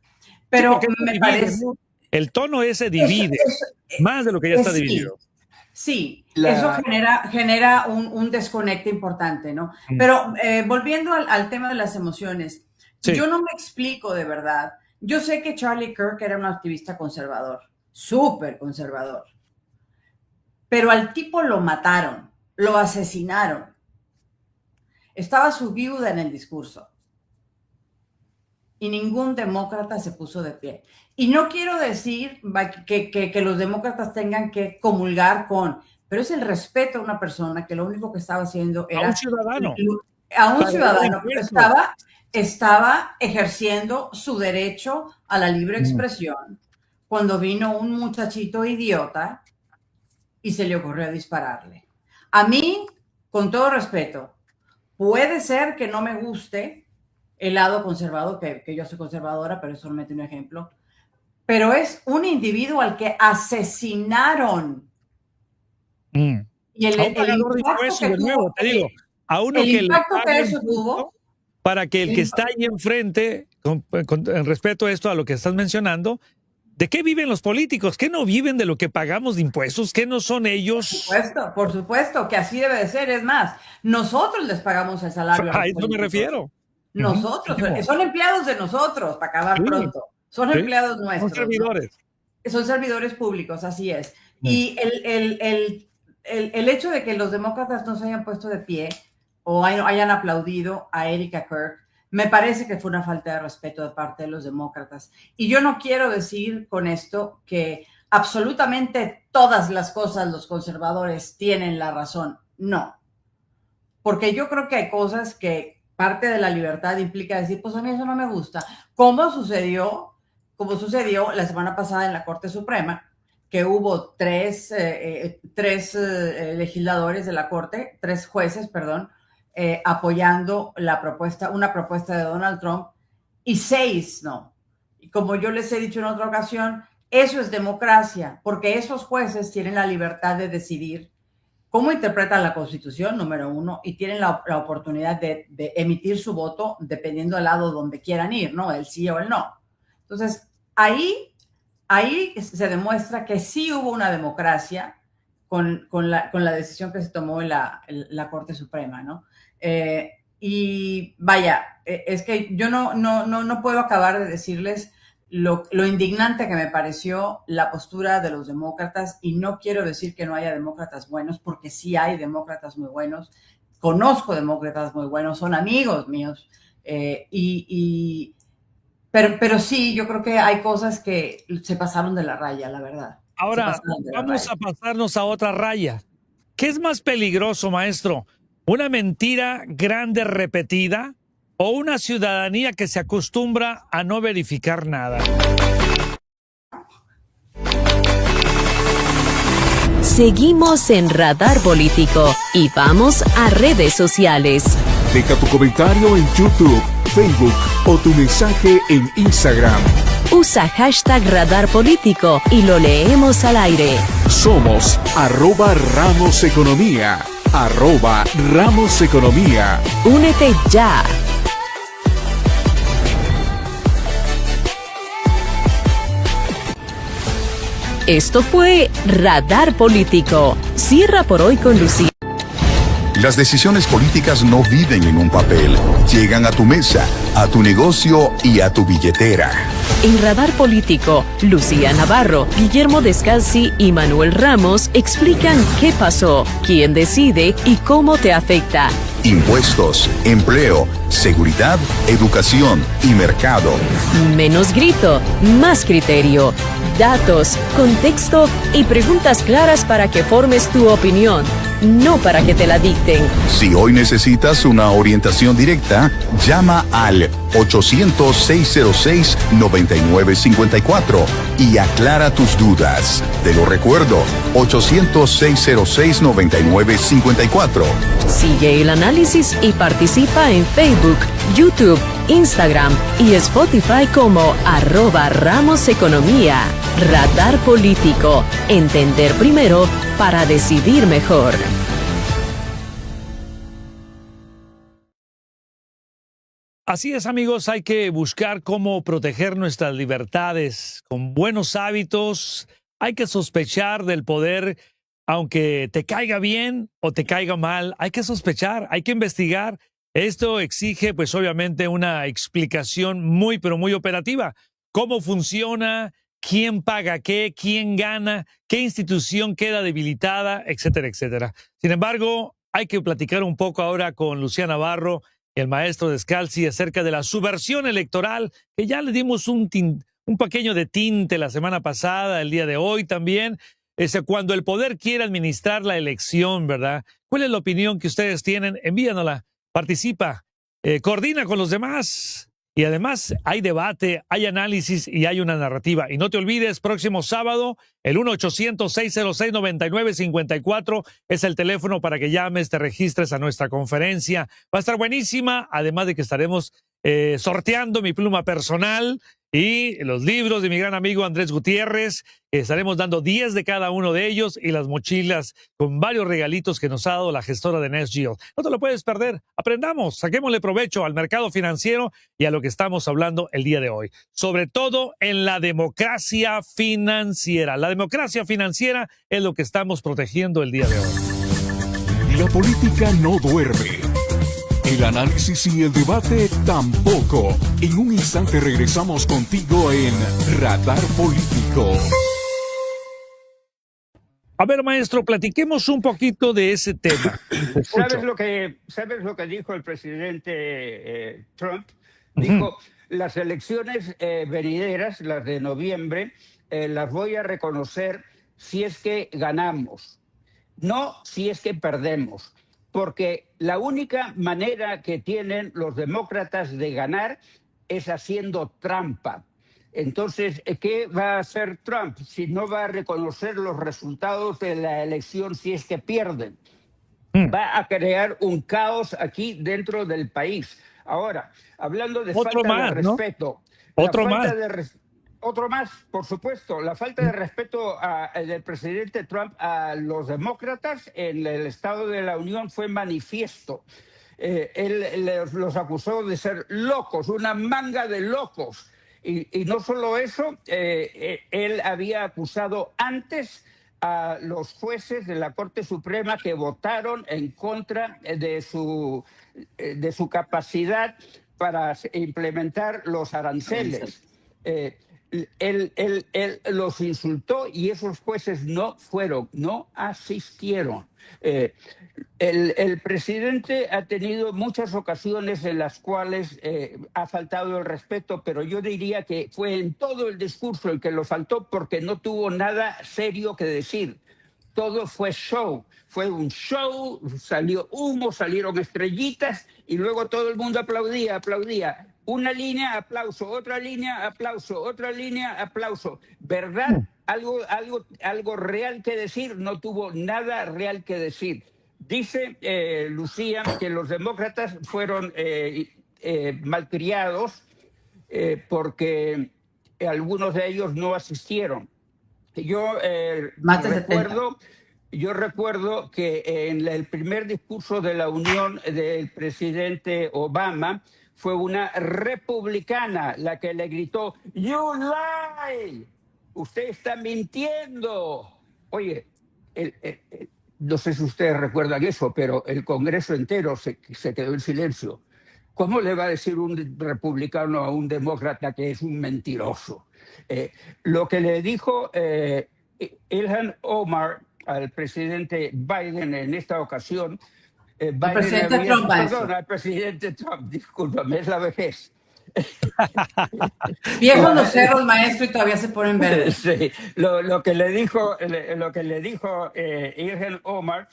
Pero
sí, me parece... El tono ese divide, más de lo que ya está dividido.
Sí, eso genera un desconecte importante, ¿no? Pero volviendo al tema de las emociones, yo no me explico de verdad. Yo sé que Charlie Kirk era un activista conservador, súper conservador, pero al tipo lo mataron, lo asesinaron. Estaba su viuda en el discurso. Y ningún demócrata se puso de pie. Y no quiero decir que los demócratas tengan que comulgar con, pero es el respeto a una persona que lo único que estaba haciendo era...
A un ciudadano.
A un ciudadano que estaba ejerciendo su derecho a la libre expresión cuando vino un muchachito idiota y se le ocurrió dispararle. A mí, con todo respeto, puede ser que no me guste el lado conservador, que yo soy conservadora, pero es solamente un ejemplo, pero es un individuo al que asesinaron. Y el impacto que tuvo, te digo,
a uno
el
que
impacto que eso tuvo,
para que el que está ahí enfrente, en respeto a esto, a lo que estás mencionando, ¿de qué viven los políticos? ¿Qué no viven de lo que pagamos de impuestos? ¿Qué no son ellos?
Por supuesto, que así debe de ser. Es más, nosotros les pagamos el salario.
A eso me refiero.
Nosotros, son empleados de nosotros, para acabar pronto. Son empleados nuestros.
Son servidores.
¿no? Son servidores públicos, así es. Y el hecho de que los demócratas no se hayan puesto de pie o hayan aplaudido a Erika Kirk, me parece que fue una falta de respeto de parte de los demócratas. Y yo no quiero decir con esto que absolutamente todas las cosas los conservadores tienen la razón. No. Porque yo creo que hay cosas que parte de la libertad implica decir, pues a mí eso no me gusta. Como sucedió la semana pasada en la Corte Suprema, que hubo tres legisladores de la Corte, tres jueces, perdón, apoyando una propuesta de Donald Trump y 6 no. Y como yo les he dicho en otra ocasión, eso es democracia, porque esos jueces tienen la libertad de decidir cómo interpretan la Constitución, número 1, y tienen la oportunidad de emitir su voto dependiendo del lado donde quieran ir, ¿no? El sí o el no. Entonces, ahí se demuestra que sí hubo una democracia con la decisión que se tomó en la Corte Suprema, ¿no? Y vaya, es que yo no puedo acabar de decirles lo indignante que me pareció la postura de los demócratas, y no quiero decir que no haya demócratas buenos, porque sí hay demócratas muy buenos, conozco demócratas muy buenos, son amigos míos, pero sí, yo creo que hay cosas que se pasaron de la raya, la verdad.
Ahora, vamos a pasarnos a otra raya. ¿Qué es más peligroso, maestro? ¿Una mentira grande repetida o una ciudadanía que se acostumbra a no verificar nada?
Seguimos en Radar Político y vamos a redes sociales.
Deja tu comentario en YouTube, Facebook o tu mensaje en Instagram.
Usa hashtag Radar Político y lo leemos al aire.
Somos @RamosEconomía. @RamosEconomía.
Únete ya. Esto fue Radar Político. Cierra por hoy con Lucía.
Las decisiones políticas no viven en un papel, llegan a tu mesa, a tu negocio y a tu billetera.
En Radar Político, Lucía Navarro, Guillermo Descalzi y Manuel Ramos explican qué pasó, quién decide y cómo te afecta.
Impuestos, empleo, seguridad, educación y mercado.
Menos grito, más criterio. Datos, contexto y preguntas claras para que formes tu opinión, no para que te la dicten.
Si hoy necesitas una orientación directa, llama al 800-606-9954 y aclara tus dudas. Te lo recuerdo, 800-606-9954.
Sigue el análisis y participa en Facebook, YouTube, Instagram y Spotify como @RamosEconomía. Radar Político. Entender primero para decidir mejor.
Así es, amigos, hay que buscar cómo proteger nuestras libertades con buenos hábitos. Hay que sospechar del poder, aunque te caiga bien o te caiga mal. Hay que sospechar, hay que investigar. Esto exige, pues obviamente, una explicación muy, pero muy operativa. ¿Cómo funciona? ¿Quién paga qué? ¿Quién gana? ¿Qué institución queda debilitada? Etcétera, etcétera. Sin embargo, hay que platicar un poco ahora con Lucía Navarro y el maestro Descalzi acerca de la subversión electoral, que ya le dimos un pequeño de tinte la semana pasada, el día de hoy también. Cuando el poder quiere administrar la elección, ¿verdad? ¿Cuál es la opinión que ustedes tienen? Envíanosla, participa, coordina con los demás. Y además hay debate, hay análisis y hay una narrativa. Y no te olvides, próximo sábado, el 1-800-606-9954 es el teléfono para que llames, te registres a nuestra conferencia. Va a estar buenísima, además de que estaremos sorteando mi pluma personal y los libros de mi gran amigo Andrés Gutiérrez. Estaremos dando 10 de cada uno de ellos y las mochilas con varios regalitos que nos ha dado la gestora de Nest Yield. No te lo puedes perder. Aprendamos, saquémosle provecho al mercado financiero y a lo que estamos hablando el día de hoy. Sobre todo en la democracia financiera. La democracia financiera es lo que estamos protegiendo el día de hoy.
La política no duerme. El análisis y el debate tampoco. En un instante regresamos contigo en Radar Político.
A ver, maestro, platiquemos un poquito de ese tema.
¿Sabes lo que dijo el presidente Trump? Dijo, las elecciones venideras, las de noviembre, las voy a reconocer si es que ganamos, no si es que perdemos. Porque la única manera que tienen los demócratas de ganar es haciendo trampa. Entonces, ¿qué va a hacer Trump si no va a reconocer los resultados de la elección si es que pierden? va a crear un caos aquí dentro del país. Ahora, hablando de
Otro
falta
más,
de
¿no?
respeto,
Otro más.
otro más, por supuesto, la falta de respeto del presidente Trump a los demócratas en el Estado de la Unión fue manifiesto. Él los acusó de ser locos, una manga de locos. Y no solo eso, él había acusado antes a los jueces de la Corte Suprema que votaron en contra de su capacidad para implementar los aranceles. Él los insultó y esos jueces no fueron, no asistieron. El presidente ha tenido muchas ocasiones en las cuales ha faltado el respeto, pero yo diría que fue en todo el discurso el que lo faltó porque no tuvo nada serio que decir. Todo fue show, fue un show, salió humo, salieron estrellitas y luego todo el mundo aplaudía. Una línea, aplauso, otra línea, aplauso, otra línea, aplauso. ¿Verdad? Algo real que decir, no tuvo nada real que decir. Dice Lucía que los demócratas fueron malcriados porque algunos de ellos no asistieron. Yo recuerdo que en el primer discurso de la Unión del presidente Obama fue una republicana la que le gritó "You lie, usted está mintiendo". Oye, no sé si ustedes recuerdan eso, pero el Congreso entero se quedó en silencio. ¿Cómo le va a decir un republicano a un demócrata que es un mentiroso? Lo que le dijo Ilhan Omar al presidente Biden en esta ocasión,
al presidente Trump,
discúlpame, es la vejez.
Viejos los cerros, maestro, y todavía se ponen verdes.
Sí, lo que le dijo Ilhan Omar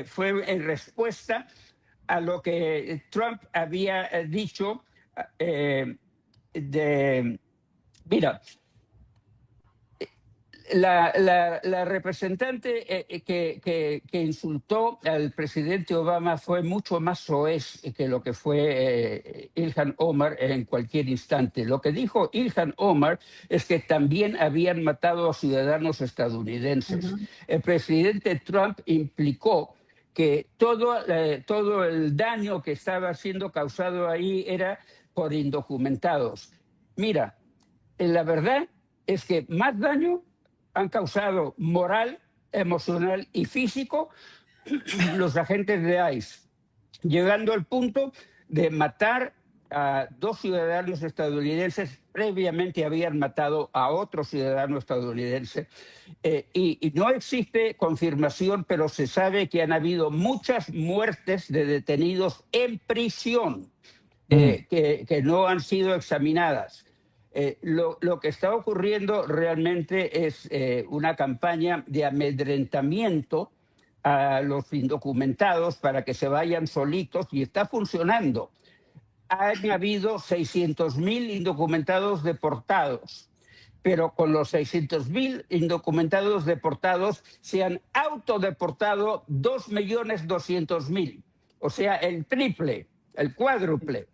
fue en respuesta a lo que Trump había dicho mira, la representante que insultó al presidente Obama fue mucho más soez que lo que fue Ilhan Omar en cualquier instante. Lo que dijo Ilhan Omar es que también habían matado a ciudadanos estadounidenses. El presidente Trump implicó que todo el daño que estaba siendo causado ahí era por indocumentados. Mira, la verdad es que más daño han causado moral, emocional y físico los agentes de ICE, llegando al punto de matar a 2 ciudadanos estadounidenses. Previamente habían matado a otro ciudadano estadounidense. Y no existe confirmación, pero se sabe que han habido muchas muertes de detenidos en prisión que no han sido examinadas. Lo que está ocurriendo realmente es una campaña de amedrentamiento a los indocumentados para que se vayan solitos, y está funcionando. Han habido 600.000 indocumentados deportados, pero con los 600.000 indocumentados deportados se han autodeportado 2.200.000, o sea, el triple, el cuádruple.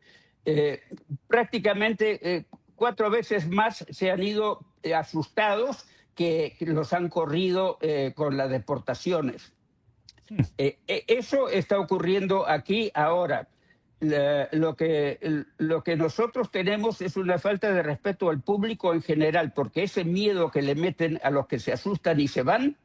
Prácticamente 4 veces más se han ido asustados que los han corrido con las deportaciones. Eso está ocurriendo aquí ahora. Lo que nosotros tenemos es una falta de respeto al público en general, porque ese miedo que le meten a los que se asustan y se van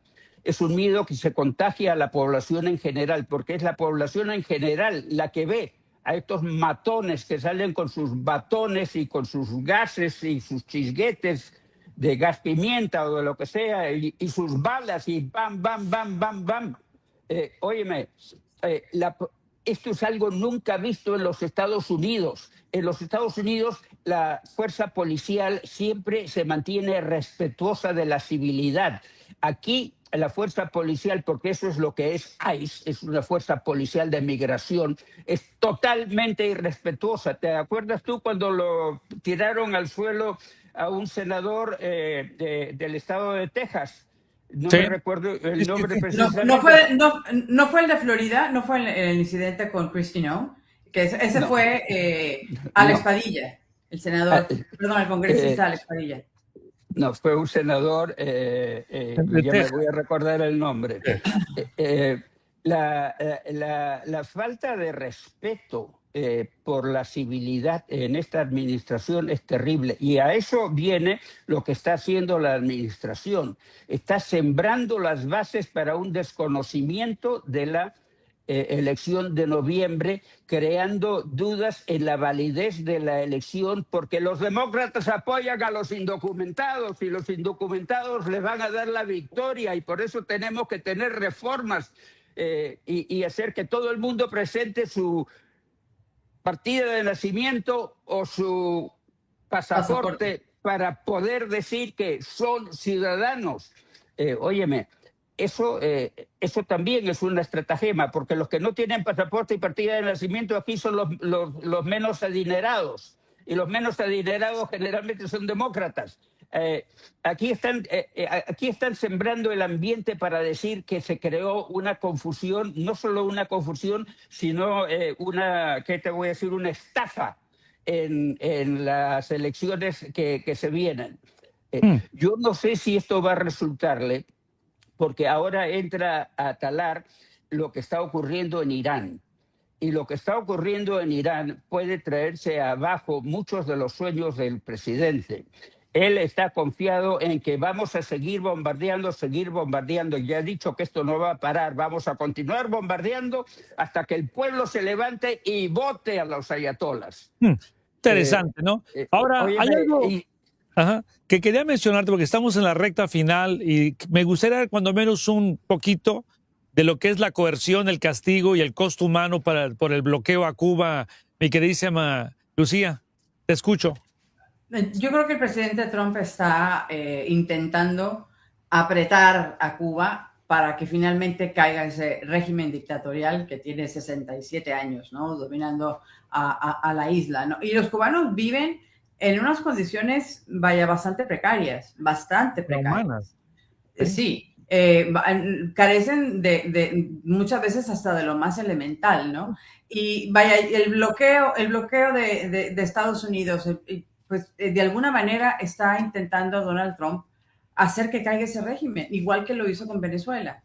es un miedo que se contagia a la población en general, porque es la población en general la que ve a estos matones que salen con sus batones y con sus gases y sus chisguetes de gas pimienta o de lo que sea, y sus balas y bam, bam, bam, bam, bam. Óyeme, esto es algo nunca visto en los Estados Unidos. En los Estados Unidos la fuerza policial siempre se mantiene respetuosa de la civilidad. Aquí la fuerza policial, porque eso es lo que es ICE, es una fuerza policial de migración, es totalmente irrespetuosa. ¿Te acuerdas tú cuando lo tiraron al suelo a un senador del estado de Texas? No
Sí.
me recuerdo el nombre
No,
precisamente.
no fue el de Florida, no fue el incidente con Christine O, que ese
No,
fue Alex
no.
Padilla, el
Ah,
senador, perdón, el
eh,
congresista Alex Padilla.
no, fue un senador,
De
ya me
Texas.
voy a recordar el nombre. La falta de respeto por la civilidad en esta administración es terrible. Y a eso viene lo que está haciendo la administración. Está sembrando las bases para un desconocimiento de la elección de noviembre, creando dudas en la validez de la elección, porque los demócratas apoyan a los indocumentados y los indocumentados les van a dar la victoria, y por eso tenemos que tener reformas y hacer que todo el mundo presente su partida de nacimiento o su pasaporte para poder decir que son ciudadanos. Óyeme, eso también es una estratagema, porque los que no tienen pasaporte y partida de nacimiento aquí son los menos adinerados, y los menos adinerados generalmente son demócratas. Aquí están sembrando el ambiente para decir que se creó una confusión, no solo una confusión, sino ¿qué te voy a decir? Una estafa en las elecciones que se vienen. Yo no sé si esto va a resultarle, porque ahora entra a talar lo que está ocurriendo en Irán. Y lo que está ocurriendo en Irán puede traerse abajo muchos de los sueños del presidente. Él está confiado en que vamos a seguir bombardeando, y ha dicho que esto no va a parar. Vamos a continuar bombardeando hasta que el pueblo se levante y vote a los ayatolas.
Interesante, ¿no? Ahora,
óyeme,
hay algo que quería mencionarte, porque estamos en la recta final y me gustaría cuando menos un poquito de lo que es la coerción, el castigo y el costo humano por el bloqueo a Cuba. Mi queridísima Lucía, te escucho.
Yo creo que el presidente Trump está intentando apretar a Cuba para que finalmente caiga ese régimen dictatorial que tiene 67 años, ¿no? Dominando a la isla, ¿no? Y los cubanos viven en unas condiciones, vaya, bastante precarias,
Humanas.
Sí, carecen de muchas veces hasta de lo más elemental, ¿no? Y vaya, el bloqueo de Estados Unidos, pues de alguna manera está intentando Donald Trump hacer que caiga ese régimen, igual que lo hizo con Venezuela.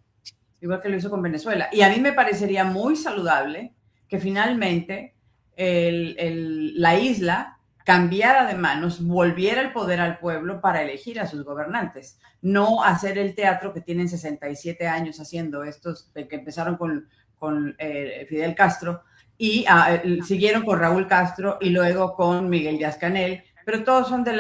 Y a mí me parecería muy saludable que finalmente la isla cambiara de manos, volviera el poder al pueblo para elegir a sus gobernantes, no hacer el teatro que tienen 67 años haciendo estos, que empezaron con Fidel Castro y siguieron con Raúl Castro y luego con Miguel Díaz-Canel, pero todos son del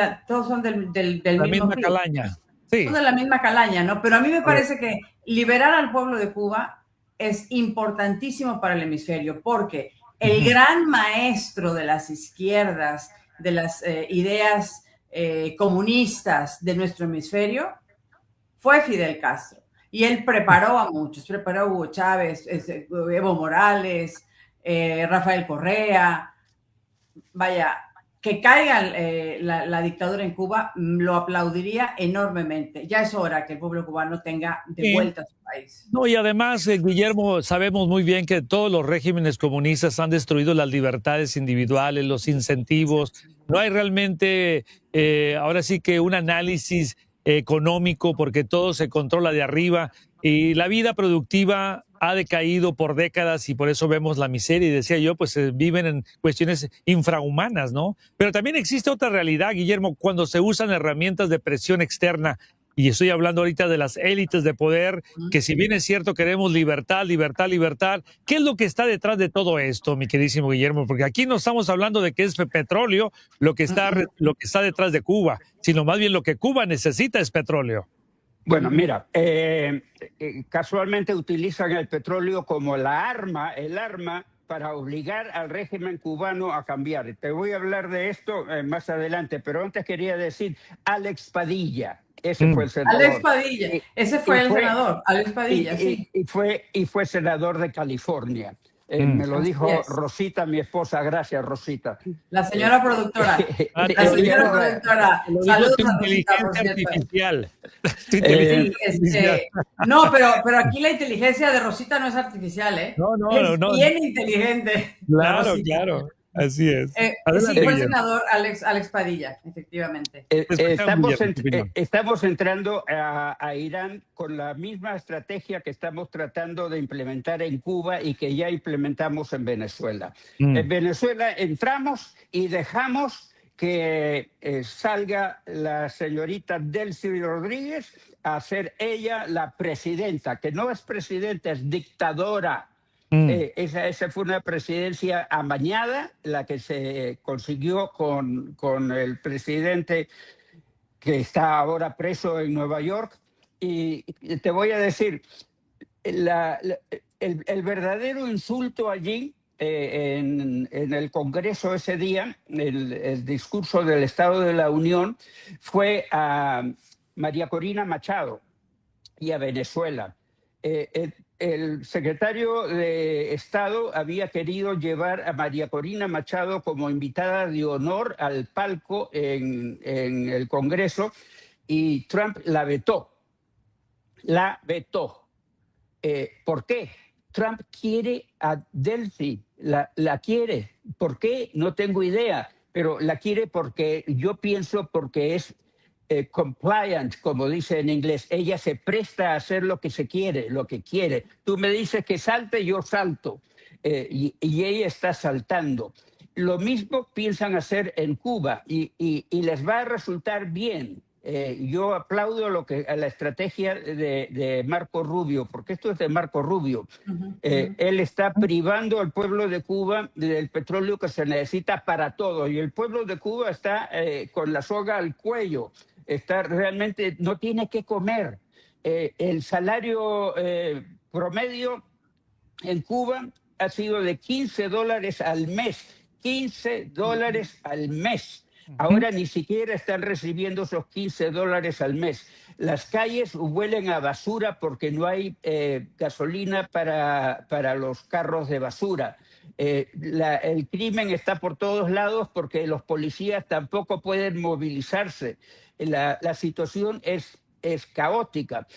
mismo
misma
club.
calaña. Sí.
Son de la misma calaña, ¿no? Pero a mí me parece que liberar al pueblo de Cuba es importantísimo para el hemisferio, porque el gran maestro de las izquierdas, de las ideas comunistas de nuestro hemisferio, fue Fidel Castro. Y él preparó a muchos, preparó a Hugo Chávez, Evo Morales, Rafael Correa. Vaya, que caiga la dictadura en Cuba, lo aplaudiría enormemente. Ya es hora que el pueblo cubano tenga de vuelta a su país.
No, y además, Guillermo, sabemos muy bien que todos los regímenes comunistas han destruido las libertades individuales, los incentivos. No hay realmente, ahora sí que un análisis económico, porque todo se controla de arriba y la vida productiva ha decaído por décadas, y por eso vemos la miseria. Y decía yo, pues viven en cuestiones infrahumanas, ¿no? Pero también existe otra realidad, Guillermo, cuando se usan herramientas de presión externa. Y estoy hablando ahorita de las élites de poder, que si bien es cierto queremos libertad, libertad, libertad, ¿qué es lo que está detrás de todo esto, mi queridísimo Guillermo? Porque aquí no estamos hablando de que es petróleo lo que está detrás de Cuba, sino más bien lo que Cuba necesita es petróleo.
Bueno, mira, casualmente utilizan el petróleo como el arma para obligar al régimen cubano a cambiar. Te voy a hablar de esto más adelante, pero antes quería decir Alex Padilla. Ese fue el senador.
Alex Padilla, ese fue el senador, Alex Padilla, sí.
Y fue senador de California. Me lo
Así
dijo
es.
Rosita, mi esposa. Gracias, Rosita.
La señora productora. La señora productora.
Lo dijo
Saludos
tu
a Rosita, por
inteligencia
cierto.
artificial. Tu
Sí,
inteligencia artificial.
no, pero aquí la inteligencia de Rosita no es artificial, ¿eh? Es
No.
bien inteligente.
Claro,
Rosita.
claro. Así es.
Sí,
Adelante,
fue el
Guillermo.
senador Alex Padilla, efectivamente.
Estamos,
Guillermo, tu opinión.
estamos entrando a Irán con la misma estrategia que estamos tratando de implementar en Cuba y que ya implementamos en Venezuela. En Venezuela entramos y dejamos que salga la señorita Delcy Rodríguez a ser ella la presidenta, que no es presidenta, es dictadora. Esa fue una presidencia amañada, la que se consiguió con el presidente que está ahora preso en Nueva York. Y te voy a decir, el verdadero insulto allí, en el Congreso ese día, el discurso del Estado de la Unión, fue a María Corina Machado y a Venezuela. El secretario de Estado había querido llevar a María Corina Machado como invitada de honor al palco en el Congreso y Trump la vetó. La vetó. ¿Por qué? Trump quiere a Delcy, la quiere. ¿Por qué? No tengo idea, pero la quiere porque yo pienso porque es compliant, como dice en inglés. Ella se presta a hacer lo que se quiere, lo que quiere. Tú me dices que salte, yo salto. Y ella está saltando. Lo mismo piensan hacer en Cuba y les va a resultar bien. Yo aplaudo a la estrategia de Marco Rubio, porque esto es de Marco Rubio. Él está privando al pueblo de Cuba del petróleo que se necesita para todo, y el pueblo de Cuba está con la soga al cuello. Realmente no tiene que comer. El salario promedio en Cuba ha sido de $15 al mes. $15 al mes. Ahora ni siquiera están recibiendo esos $15 al mes. Las calles huelen a basura porque no hay gasolina para los carros de basura. El crimen está por todos lados porque los policías tampoco pueden movilizarse. La situación es caótica.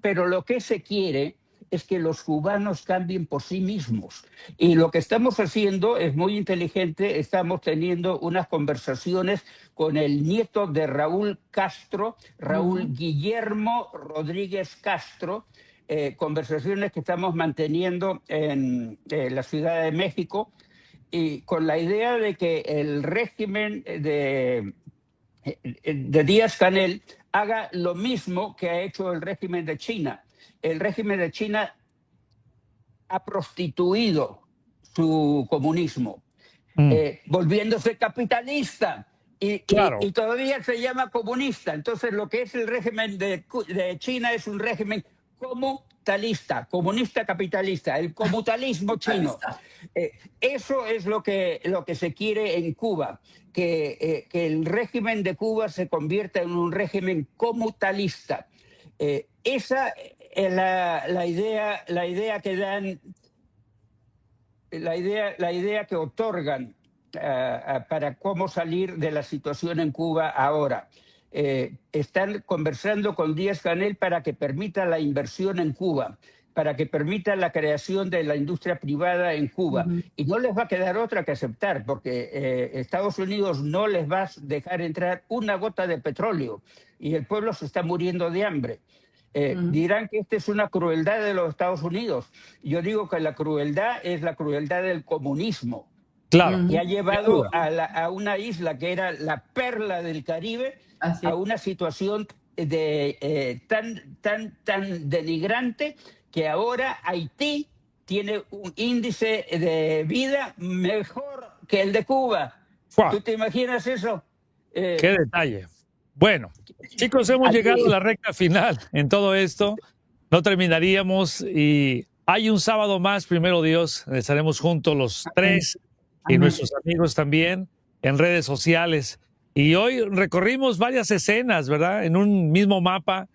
Pero lo que se quiere es que los cubanos cambien por sí mismos. Y lo que estamos haciendo es muy inteligente. Estamos teniendo unas conversaciones con el nieto de Raúl Castro, Raúl Guillermo Rodríguez Castro, conversaciones que estamos manteniendo en la Ciudad de México, y con la idea de que el régimen de Díaz-Canel haga lo mismo que ha hecho el régimen de China. El régimen de China ha prostituido su comunismo, volviéndose capitalista y todavía se llama comunista. Entonces lo que es el régimen de China es un régimen comutalista, comunista capitalista, el comutalismo chino. Eso es lo que se quiere en Cuba, que el régimen de Cuba se convierta en un régimen comutalista. Esa es la idea que dan, la idea que otorgan para cómo salir de la situación en Cuba ahora. Están conversando con Díaz-Canel para que permita la inversión en Cuba, para que permita la creación de la industria privada en Cuba. Y no les va a quedar otra que aceptar, porque Estados Unidos no les va a dejar entrar una gota de petróleo y el pueblo se está muriendo de hambre. Dirán que esta es una crueldad de los Estados Unidos. Yo digo que la crueldad es la crueldad del comunismo.
Claro.
Y ha llevado a una isla que era la perla del Caribe a una situación tan denigrante que ahora Haití tiene un índice de vida mejor que el de Cuba.
¡Fua!
¿Tú te imaginas eso?
¡Qué detalle! Bueno, chicos, hemos llegado a la recta final en todo esto. No terminaríamos y hay un sábado más, primero Dios. Estaremos juntos los tres y nuestros amigos también en redes sociales. Y hoy recorrimos varias escenas, ¿verdad? En un mismo mapa.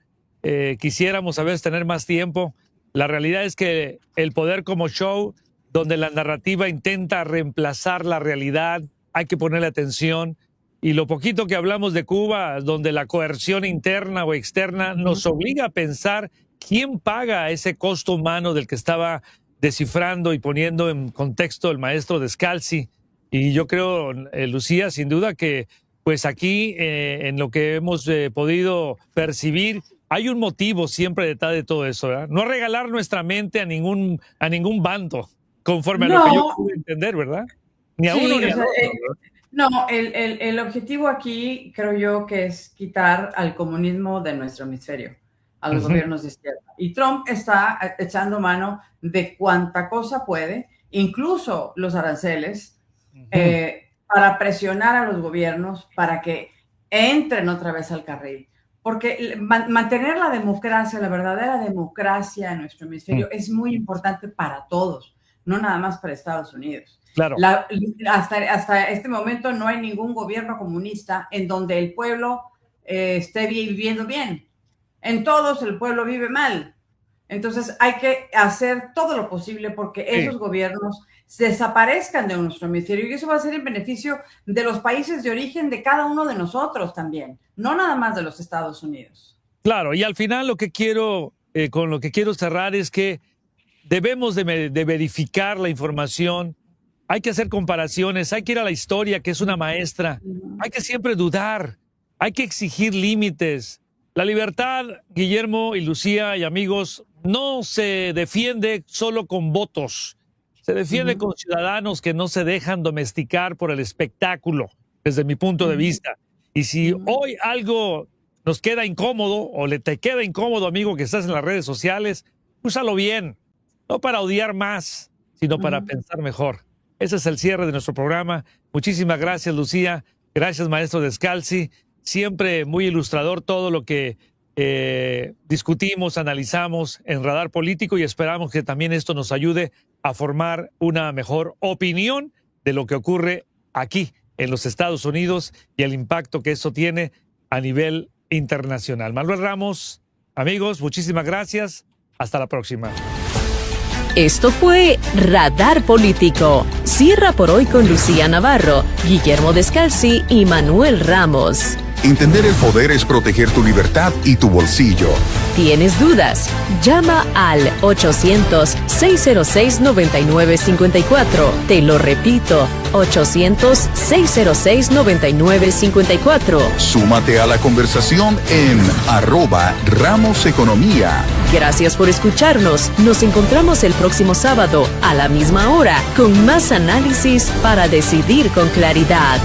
Quisiéramos a veces tener más tiempo. La realidad es que el poder como show donde la narrativa intenta reemplazar la realidad, hay que ponerle atención. Y lo poquito que hablamos de Cuba, donde la coerción interna o externa nos obliga a pensar quién paga ese costo humano del que estaba descifrando y poniendo en contexto el maestro Descalzi. Y yo creo, Lucía, sin duda que pues aquí, en lo que hemos podido percibir, hay un motivo siempre detrás de todo eso, ¿verdad? No regalar nuestra mente a ningún bando, conforme a lo que yo pude entender, ¿verdad? Ni a uno ni a otro.
No, el objetivo aquí creo yo que es quitar al comunismo de nuestro hemisferio, a los gobiernos de izquierda. Y Trump está echando mano de cuanta cosa puede, incluso los aranceles, para presionar a los gobiernos para que entren otra vez al carril. Porque mantener la democracia, la verdadera democracia en nuestro hemisferio es muy importante para todos, no nada más para Estados Unidos.
Claro.
Hasta este momento no hay ningún gobierno comunista en donde el pueblo esté viviendo bien. En todos el pueblo vive mal. Entonces hay que hacer todo lo posible porque esos gobiernos desaparezcan de nuestro hemisferio, y eso va a ser en beneficio de los países de origen de cada uno de nosotros también, no nada más de los Estados Unidos.
Claro, y al final lo que quiero, con lo que quiero cerrar es que debemos de verificar la información. Hay que hacer comparaciones, hay que ir a la historia, que es una maestra. Hay que siempre dudar, hay que exigir límites. La libertad, Guillermo y Lucía y amigos, no se defiende solo con votos. Se defiende con ciudadanos que no se dejan domesticar por el espectáculo, desde mi punto de vista. Y si hoy algo nos queda incómodo, o te queda incómodo, amigo, que estás en las redes sociales, úsalo bien. No para odiar más, sino para pensar mejor. Ese es el cierre de nuestro programa. Muchísimas gracias, Lucía. Gracias, maestro Descalzi. Siempre muy ilustrador todo lo que discutimos, analizamos en Radar Político, y esperamos que también esto nos ayude a formar una mejor opinión de lo que ocurre aquí en los Estados Unidos y el impacto que eso tiene a nivel internacional. Manuel Ramos, amigos, muchísimas gracias. Hasta la próxima.
Esto fue Radar Político. Cierra por hoy con Lucía Navarro, Guillermo Descalzi y Manuel Ramos.
Entender el poder es proteger tu libertad y tu bolsillo.
¿Tienes dudas? Llama al 800-606-9954. Te lo repito, 800-606-9954.
Súmate a la conversación en @RamosEconomía.
Gracias por escucharnos. Nos encontramos el próximo sábado a la misma hora con más análisis para decidir con claridad.